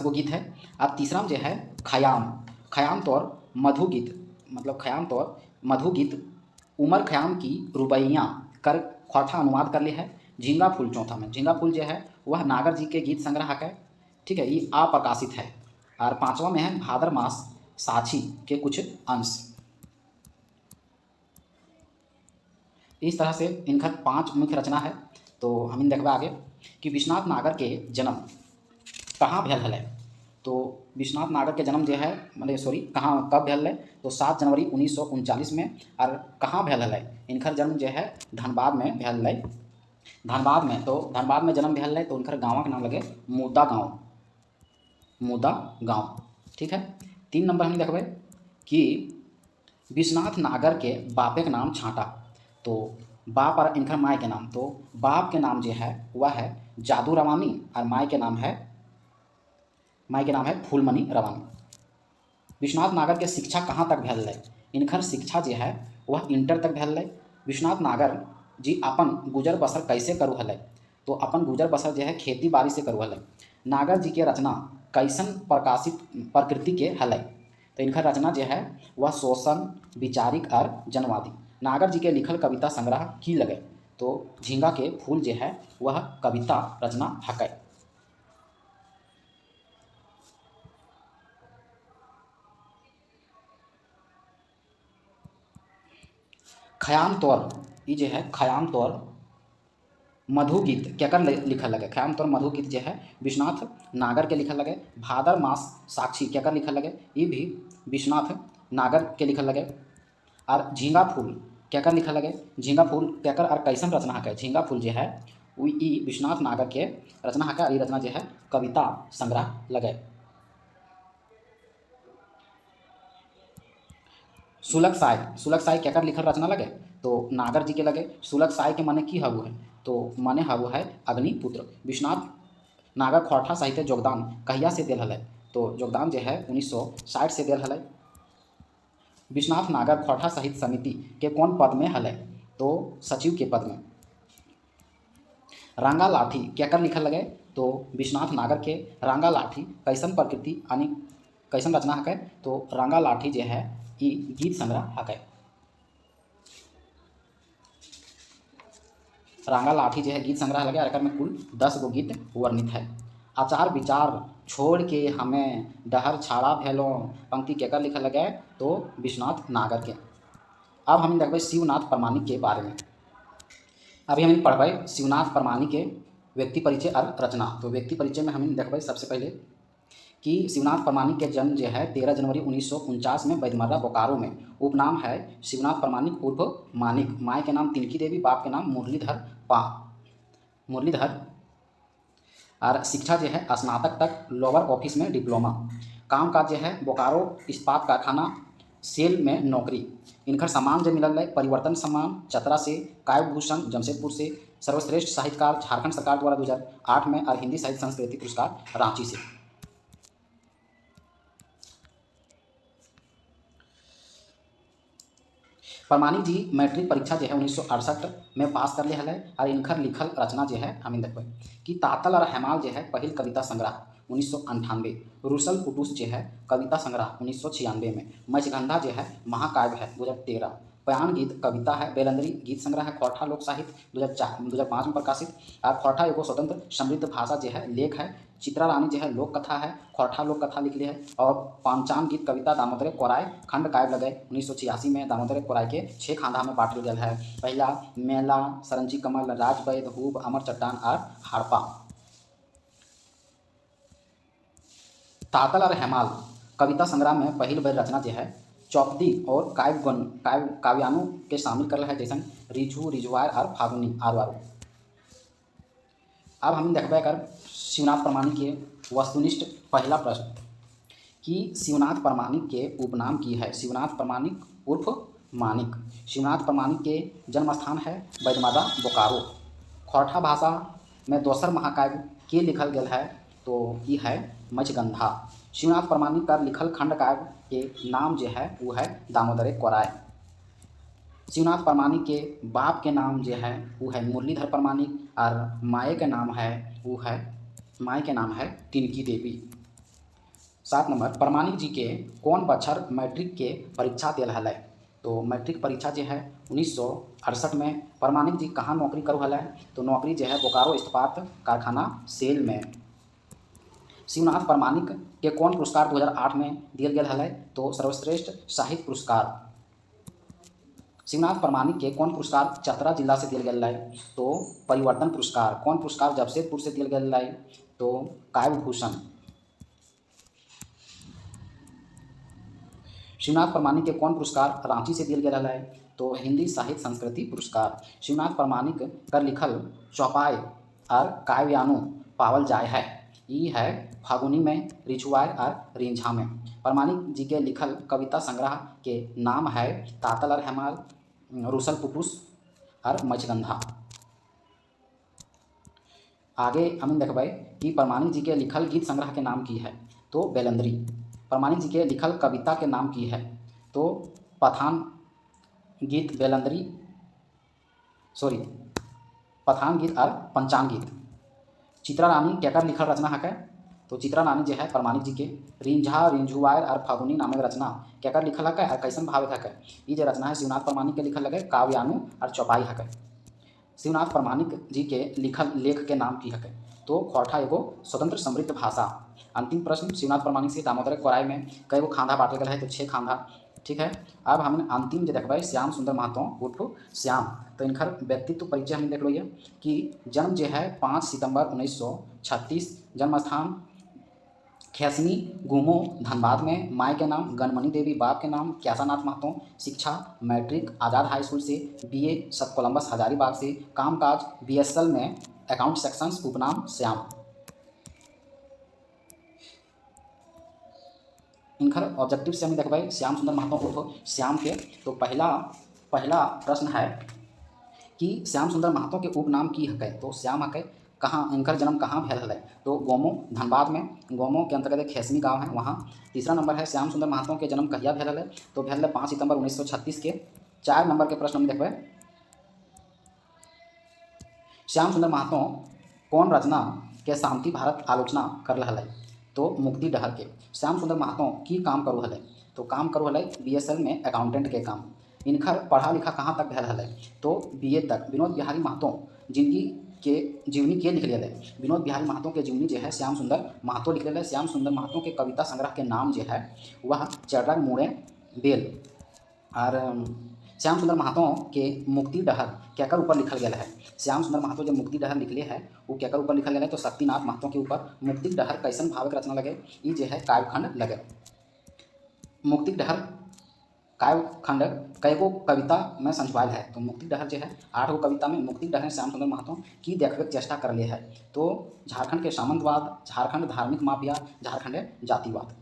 गो गीत है। अब तीसरा में जो है खयाम, खयाम तौर मधु गीत, मतलब खयाम तौर मधु गीत, उमर खयाम की रुबैयाँ कर खोठा अनुवाद कर ली है। झींगा फूल चौथा में, झींगा फूल जो है वह नागर जी के गीत संग्रह है। ठीक है, ये अप्रकाशित है। और पांचवा में है भादर मास साक्षी के कुछ अंश। इस तरह से इनका 5 मुख्य रचना है। तो हम देखबा आगे कि विश्वनाथ नागर के जन्म कहाँ भेल है। तो विश्वनाथ नागर के जन्म जो है कहाँ कब भेल है तो 7 जनवरी 1939 में। और कहाँ भेल है इनकर जन्म जो है धनबाद में भेल है। धनबाद में, तो धनबाद में जन्म भेल है तो उनकर गाँव के नाम लगे मुदा गाँव, मुदा गाँव। ठीक है। 3 नंबर हम देखबे कि विश्वनाथ नागर के बापे के नाम छाँटा। तो बाप और इनकर माय के नाम, तो बाप के नाम जो है वह है जादू रवानी और माय के नाम है फूलमणि रवानी। विश्वनाथ नागर के शिक्षा कहाँ तक भेल है, इनकर शिक्षा जो है वह इंटर तक भेल है। विश्वनाथ नागर जी अपन गुजर बसर कैसे करू हल, तो अपन गुजर बसर जो है खेती बाड़ी से करू हल। नागर जी के रचना कैसन प्रकाशित प्रकृति के हल, तो इनकर रचना जो है वह शोषण, विचारिक और जनवादी। नागर जी के लिखल कविता संग्रह की लगे, तो झींगा के फूल जो है वह कविता रचना हकै। खयाम तौर ये जो है खयाम तौर मधु गीत केकर लिखल लगे, खयाम तौर मधु गीत जो है विश्वनाथ नागर के लिखल लगे। भादर मास साक्षी केकर लिखल लगे, ये भी विश्वनाथ नागर के लिखल लगे। और झींगा फूल केकर लिखल लगे, झींगा फूल केकर और कैसन रचना है, झींगा फूल जो है वो ई विश्वनाथ नागर के रचना है। और ये रचना जो है कविता संग्रह लगे। सुलग साय केकर लिखल रचना लगे, तो नागर जी के लगे। सुलग साय के माने की हबू है, तो माने हबू है अग्निपुत्र। विश्वनाथ नागर खोरठा साहित्य योगदान कहिया से दिल हल, तो योगदान जो है 1960 से दिल हल। विश्वनाथ नागर खोरठा साहित्य समिति के कौन पद में हल, तो सचिव के पद में। रंगा लाठी केकर लिखल लगे, तो विश्वनाथ नागर के रंगा लाठी कैसन प्रकृति यानी कैसन रचना है, तो रंगा लाठी जो है ये गीत संग्रह है। रंगा लाठी जो है गीत संग्रह लगे। और में कुल 10 गो गीत वर्णित है। आचार विचार छोड़ के हमें डहर छाड़ा भेलो, पंक्ति केकर लिखल लगे, तो विश्वनाथ नागर के। अब हम देखबे शिवनाथ प्रमाणिक के बारे में। अभी हम पढ़बे शिवनाथ प्रमाणिक के व्यक्ति परिचय और रचना। तो व्यक्ति परिचय में हम देखबे सबसे पहले कि शिवनाथ प्रमाणिक के जन्म जो है 13 जनवरी 1949 में बैदमर्रा बोकारो में। उपनाम है शिवनाथ प्रमाणिक उर्फ मानिक। माय के नाम तिनकी देवी, बाप के नाम मुरलीधर। और शिक्षा जो है स्नातक तक, लोअर ऑफिस में डिप्लोमा। काम काज जो है बोकारो इस्पात कारखाना सेल में नौकरी। इनकर सम्मान जो मिलल है परिवर्तन सम्मान चतरा से, काव्य भूषण जमशेदपुर से, सर्वश्रेष्ठ साहित्यकार झारखंड सरकार द्वारा 2008 में, और हिंदी साहित्य संस्कृति पुरस्कार रांची से। प्रमाणिक जी मैट्रिक परीक्षा जो है 1968 में पास कर लिया है। और इनकर लिखल रचना जो है हम देखबे कि तातल और हेमाल जो है पहल कविता संग्रह 1998, रुसल कुटुस जो है कविता संग्रह 1996 में, मछगंधा जो है महाकाव्य है 2013, बयान गीत कविता है, बेलंदरी गीत संग्रह है, खोरठा लोक साहित्य 2005 में प्रकाशित। और खोरठा एगो स्वतंत्र समृद्ध भाषा जो है लेख है। चित्रा रानी जो है लोक कथा है, खोरठा लोक कथा लिखली है। और पांचांग गीत कविता दामोदर कोराय खंड काव्य लगे 1986 में। दामोदर कोराय के 6 खांधा में बांट गया है। पहला मेला, सरंजी कमल, राजवैद, हूब, अमर चट्टान और हड़प्पा। तातल और हेमाल कविता संग्रह में पहल बार रचना जो है चौपदी और काव्यानु के शामिल करल है, जैसे रिझु, रिझवार और फागुनी आरु आरु। अब हम देखबे कर शिवनाथ प्रामाणिक के वस्तुनिष्ठ पहला प्रश्न कि शिवनाथ प्रामाणिक के उपनाम की है। शिवनाथ प्रामाणिक उर्फ मानिक। शिवनाथ प्रामाणिक के जन्म स्थान है बैजमादा, बोकारो। खोरठा भाषा में दोसर महाकाव्य के लिखल गया है तो ये है मचगंधा। शिवनाथ प्रामाणिक का लिखल खंड काव्य के नाम जो है वो है दामोदर कोराय। शिवनाथ प्रामाणिक के बाप के नाम जो है वो है मुरलीधर प्रामाणिक और माए के नाम है तिनकी देवी। 7 नंबर, प्रामाणिक जी के कौन बछर मैट्रिक के परीक्षा दिल हल? तो मैट्रिक परीक्षा जो है 1968 में। प्रामाणिक जी कहाँ नौकरी करू हल? तो नौकरी जो है बोकारो इस्पात कारखाना सेल में। शिवनाथ प्रामाणिक के कौन पुरस्कार 2008 में दिया गया हल? तो सर्वश्रेष्ठ साहित्य पुरस्कार। शिवनाथ प्रामाणिक के कौन पुरस्कार चतरा जिला से दिया गया है? तो परिवर्तन पुरस्कार। कौन पुरस्कार जमशेदपुर से दिया गया है? तो काव्य भूषण। शिवनाथ प्रामाणिक के कौन पुरस्कार रांची से दिया गया है? तो हिंदी साहित्य संस्कृति पुरस्कार। शिवनाथ प्रामाणिक कर लिखल चौपाई और काव्यानु पावल जाय है। ये है फागुनी में, रिझुआर और रिंझा में। प्रामाणिक जी के लिखल कविता संग्रह के नाम है तातल और हेमाल, रुसल पुटुस और मचगंधा। आगे हम देखबे कि प्रामाणिक जी के लिखल गीत संग्रह के नाम की है तो बेलंदरी। प्रामाणिक जी के लिखल कविता के नाम की है तो पठान गीत, बेलंदरी पठान गीत और पंचांग गीत। चित्रा रानी केकर लिखल रचना है? तो चित्रा रानी जो है प्रामाणिक जी के रिंझा, रिंझुआर और फागुनी नामक रचना केकर लिखल है और कैसन भावित है? ये जो रचना है शिवनाथ प्रामाणिक के लिखल है काव्यानु और चौपाई है। शिवनाथ प्रामाणिक जी के लिखल लेख के नाम की है तो खोरठा एगो स्वतंत्र समृद्ध भाषा। अंतिम प्रश्न, शिवनाथ प्रामाणिक से दामोदर कोराय में कई गो खांधा बांटल गया है? तो 6 खांधा। ठीक है, अब हम अंतिम जो देखबे श्याम सुंदर महतो उर्फ श्याम। तो इनकर व्यक्तित्व परिचय हम देख लो कि जन्म जो है 5 सितंबर 1936, जन्म स्थान खेसनी गुमो धनबाद में। माई के नाम गणमणि देवी, बाप के नाम क्यासानाथ महतो। शिक्षा मैट्रिक आज़ाद हाई स्कूल से, बीए सत कोलंबस हजारीबाग से। कामकाज बीएसएल में अकाउंट सेक्शंस, उपनाम श्याम। इनकर ऑब्जेक्टिव से हम देखबे श्याम सुंदर महतो उर्फ श्याम के। तो पहला प्रश्न है कि श्याम सुंदर महतो के उपनाम की है? तो श्याम है कहाँ, इनकर जन्म कहाँ भेल है? तो गोमो धनबाद में। गोमो के अंतर्गत खेसनी गांव है वहाँ। तीसरा नंबर है श्याम सुंदर महतो के जन्म कहिया भेल है? तो भेल 5 सितंबर 1936 के। 4 नंबर के प्रश्न हम देखबे श्याम सुंदर महतो कौन रचना के शांति भारत आलोचना कर रहा है? तो मुक्ति डहर के। श्याम सुंदर महतो की काम करू हल? तो काम करू हल बीएसएल में अकाउंटेंट के काम। इनकर पढ़ा लिखा कहाँ तक भेल है? तो बीए तक। विनोद बिहारी महतो जीवनी के लिख लिया है। विनोद बिहारी महतो के जीवनी जो है श्याम सुंदर महतो लिख लिया है। श्याम सुंदर महतो के कविता संग्रह के नाम जो है वह चर्रा मुड़े बेल। और श्याम सुंदर महतो के मुक्ति डहर केकर ऊपर लिखल गया है? श्याम सुंदर महतो जब मुक्ति डहर लिखले है वो केकर ऊपर लिखल गया है? तो शक्तिनाथ महतो के ऊपर। मुक्ति डहर कैसन भावक रचना लगे? ये जो है काव्यखंड लगे। मुक्ति डहर काव्यखंड कई गो कविता में संजवायल है? तो मुक्ति डहर जो है 8 गो कविता में मुक्ति डहर श्याम सुंदर महतो की देखने चेष्टा कर लिया है। तो झारखंड के सामंतवाद, झारखंड धार्मिक माफिया, झारखंड जातिवाद।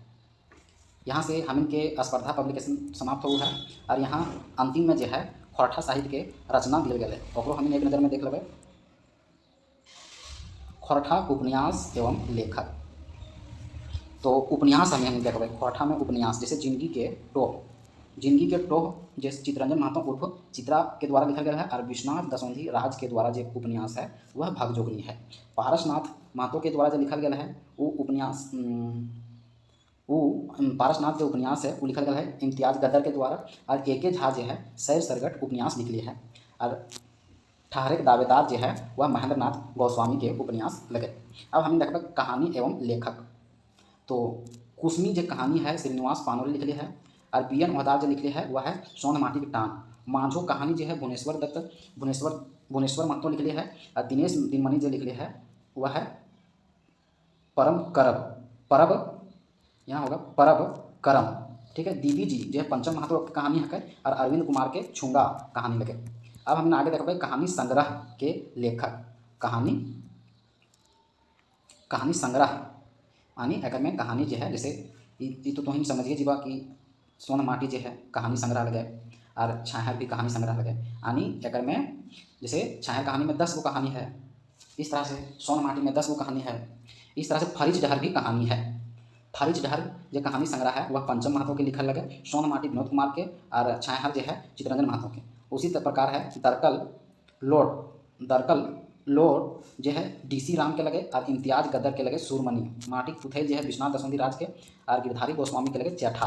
यहाँ से हम इनके स्पर्धा पब्लिकेशन समाप्त हुआ है। और यहाँ अंतिम में जो है खोरठा साहित्य के रचना दिल गए और हम एक नज़र में देख लेबै। खोरठा उपन्यास एवं लेखक। तो उपन्यास हमें देखबै खोरठा में उपन्यास जैसे जिंदगी के टोह जैसे चितरंजन महतो उर्फ चित्रा के द्वारा लिखा गया है। और विश्वनाथ दसौंधी राज के द्वारा जो उपन्यास है वह भगजोगनी है। पारसनाथ महतो के द्वारा जो लिखा गया है वो उपन्यास वो पारसनाथ जो उपन्यास है वो लिखल गया है इम्तियाज गदर के द्वारा। और ए के झा जो है सैर सरगट उपन्यास लिख लिए है। और ठहरे के दावेदार जो है वह महेंद्र नाथ गोस्वामी के उपन्यास लगे। अब हम देखते कहानी एवं लेखक। तो कुसमी जो कहानी है श्रीनिवास पानोरे लिख ली है। और बी एन ओहदार जो लिख ली है वह है सोन माटी की टान। मांझो कहानी जो है भुवनेश्वर दत्त भुवनेश्वर महतो लिख ली है। और दिनेश दिनमणि जो लिख ली है वह है परम करब परब, यहाँ होगा परब करम। ठीक है, दीदी जी जो है पंचम महतो की कहानी है। और अरविंद कुमार के छुंगा कहानी लगे। अब हमने आगे देखा भाई कहानी संग्रह के लेखक। कहानी कहानी संग्रह यानी एक में कहानी जो है जैसे ये तो ही समझिए जीवा कि सोन माटी जो है कहानी संग्रह लगे। और छाहर भी कहानी संग्रह लगे यानी एक में जैसे छाहर कहानी में 10 गो कहानी है, इस तरह से सोन माटी में 10 गो कहानी है। इस तरह से फरीज डहर भी कहानी है। फरीज डहर जो कहानी संग्रह है वह पंचम महतो के लिखल लगे। सोन माटी विनोद कुमार के और छाहर जो है चित्ररंजन महतो के। उसी प्रकार है दरकल लोड जो है डीसी राम के लगे। और इम्तियाज गदर के लगे सूरमणि। माटी पुथेल जो है विश्वनाथ दसौंधी राज के। और गिरधारी गोस्वामी के लगे चैठा।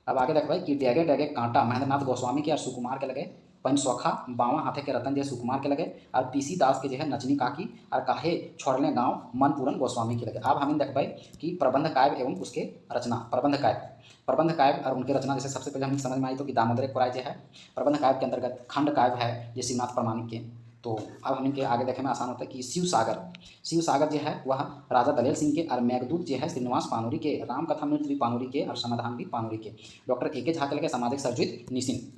अब आगे देखो भाई कि डेगे डेगे कांटा महेंद्र नाथ गोस्वामी के और सुकुमार के लगे। पंचसौखा बावा हाथे के रतन जो है सुकुमार के लगे। और पीसी दास के जो है नचनी काकी और काहे छोड़ने गांव मनपूरन गोस्वामी के लगे। अब हम देख भाई कि प्रबंध काव्य एवं उसके रचना। प्रबंध काव्य और उनके रचना जैसे सबसे पहले हमें समझ में आई तो कि दामोदर कोराय जो है प्रबंध काव्य के अंतर्गत खंड काव्य है जैसे शिवनाथ प्रामाणिक के। तो अब हम इनके आगे देखने में आसान होता है कि शिव सागर जो है वह राजा दलेल सिंह के। और मेघदूत जो है श्रीनिवास पानोरी के। राम कथा मृत भी पानोरी के और समाधान भी पानोरी के। डॉक्टर ए के झा के लगे सामाजिक सरजुत निसिन।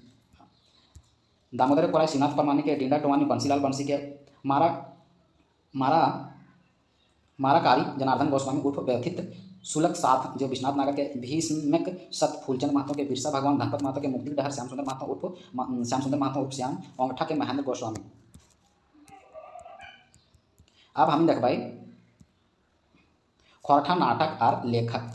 दामोदर कोराय शिवनाथ प्रामाणिक के। डिंडा टोवानी बंसीलाल बंसी के। मारा मारा माराकारी जनार्दन गोस्वामी उर्फ व्यथित सुलक साथ जो विश्वनाथ नगर के। भीष्मक सत फूलचंद महतो के। बिरसा भगवान धनपत महतो के। मुक्ति डहर श्याम सुंदर महतो उर्फ श्याम। ओंगठा के महेंद्र गोस्वामी। अब हम देख भाई खोरठा नाटक और लेखक।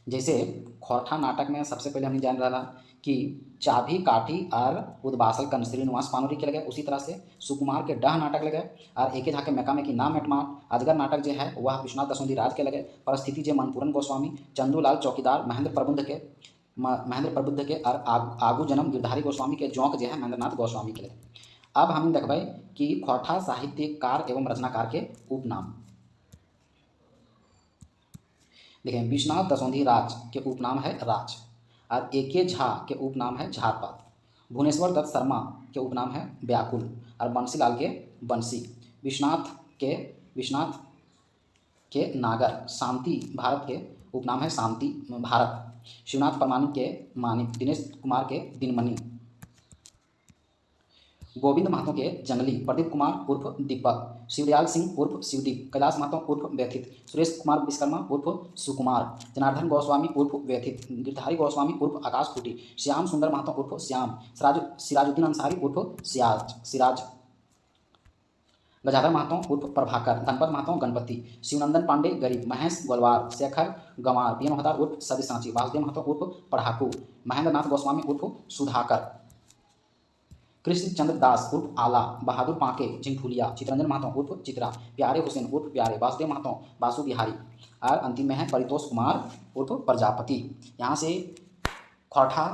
जैसे खोरठा नाटक में सबसे पहले हमने जान रहा कि चाभी काठी और उद्बासल कन श्रीनिवास पानोरी के लगे। उसी तरह से सुकुमार के डह नाटक लगे। और एके झा के मेका में कि नाम मेटमार। अजगर नाटक जो है वह विश्वनाथ दसौंधी राज के लगे। परिस्थिति जो मनपूरन गोस्वामी। चंदूलाल चौकीदार महेंद्र प्रबुद्ध के। और आगू जन्म गिरधारी गोस्वामी के। जोंक जो है महेंद्रनाथ गोस्वामी के लगे। अब हम देखबै कि खोरठा साहित्यकार एवं रचनाकार के उपनाम। देखिए विश्वनाथ दसौंधी राज के उपनाम है राज। और ए के झा के उपनाम है झारपात। भुवनेश्वर दत्त शर्मा के उपनाम है व्याकुल। और बंसीलाल के बंसी। विश्वनाथ के नागर। शांति भारत के उपनाम है शांति भारत। शिवनाथ प्रामाणिक के मानिक। दिनेश कुमार के दिनमणि। गोविंद महतो के जंगली। प्रदीप कुमार उर्फ दीपक। शिवदयाल सिंह उर्फ शिवदीप। कैलाश महतो उर्फ व्यथित। सुरेश कुमार विश्वकर्मा उर्फ सुकुमार। जनार्दन गोस्वामी उर्फ व्यथित। गिरधारी गोस्वामी उर्फ आकाश फूटी। श्याम सुंदर महतो उर्फ श्याम। सिराजुद्दीन अंसारी उर्फ सिराज। गजाधर महतो उर्फ प्रभाकर। धनपत महतो गणपति। शिवनंदन पांडे गरीब। महेश गोलवार। शेखर गंवार। बी एन ओहदार उर्फ सदी सांची। वासुदेव महतो उर्फ पढ़ाकू। महेंद्र नाथ गोस्वामी उर्फ सुधाकर। कृष्ण चंद्र दास उर्फ आला। बहादुर पांके झिंगफुलिया। चित्ररंजन महतो उर्फ चित्रा। प्यारे हुसैन उर्फ प्यारे। वासुदेव महतो बासु बिहारी। और अंतिम में है परितोष कुमार उर्फ प्रजापति। यहाँ से खोरठा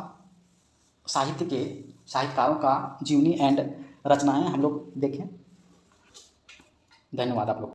साहित्य के साहित्यकारों का जीवनी एंड रचनाएं हम लोग देखें। धन्यवाद आप लोग।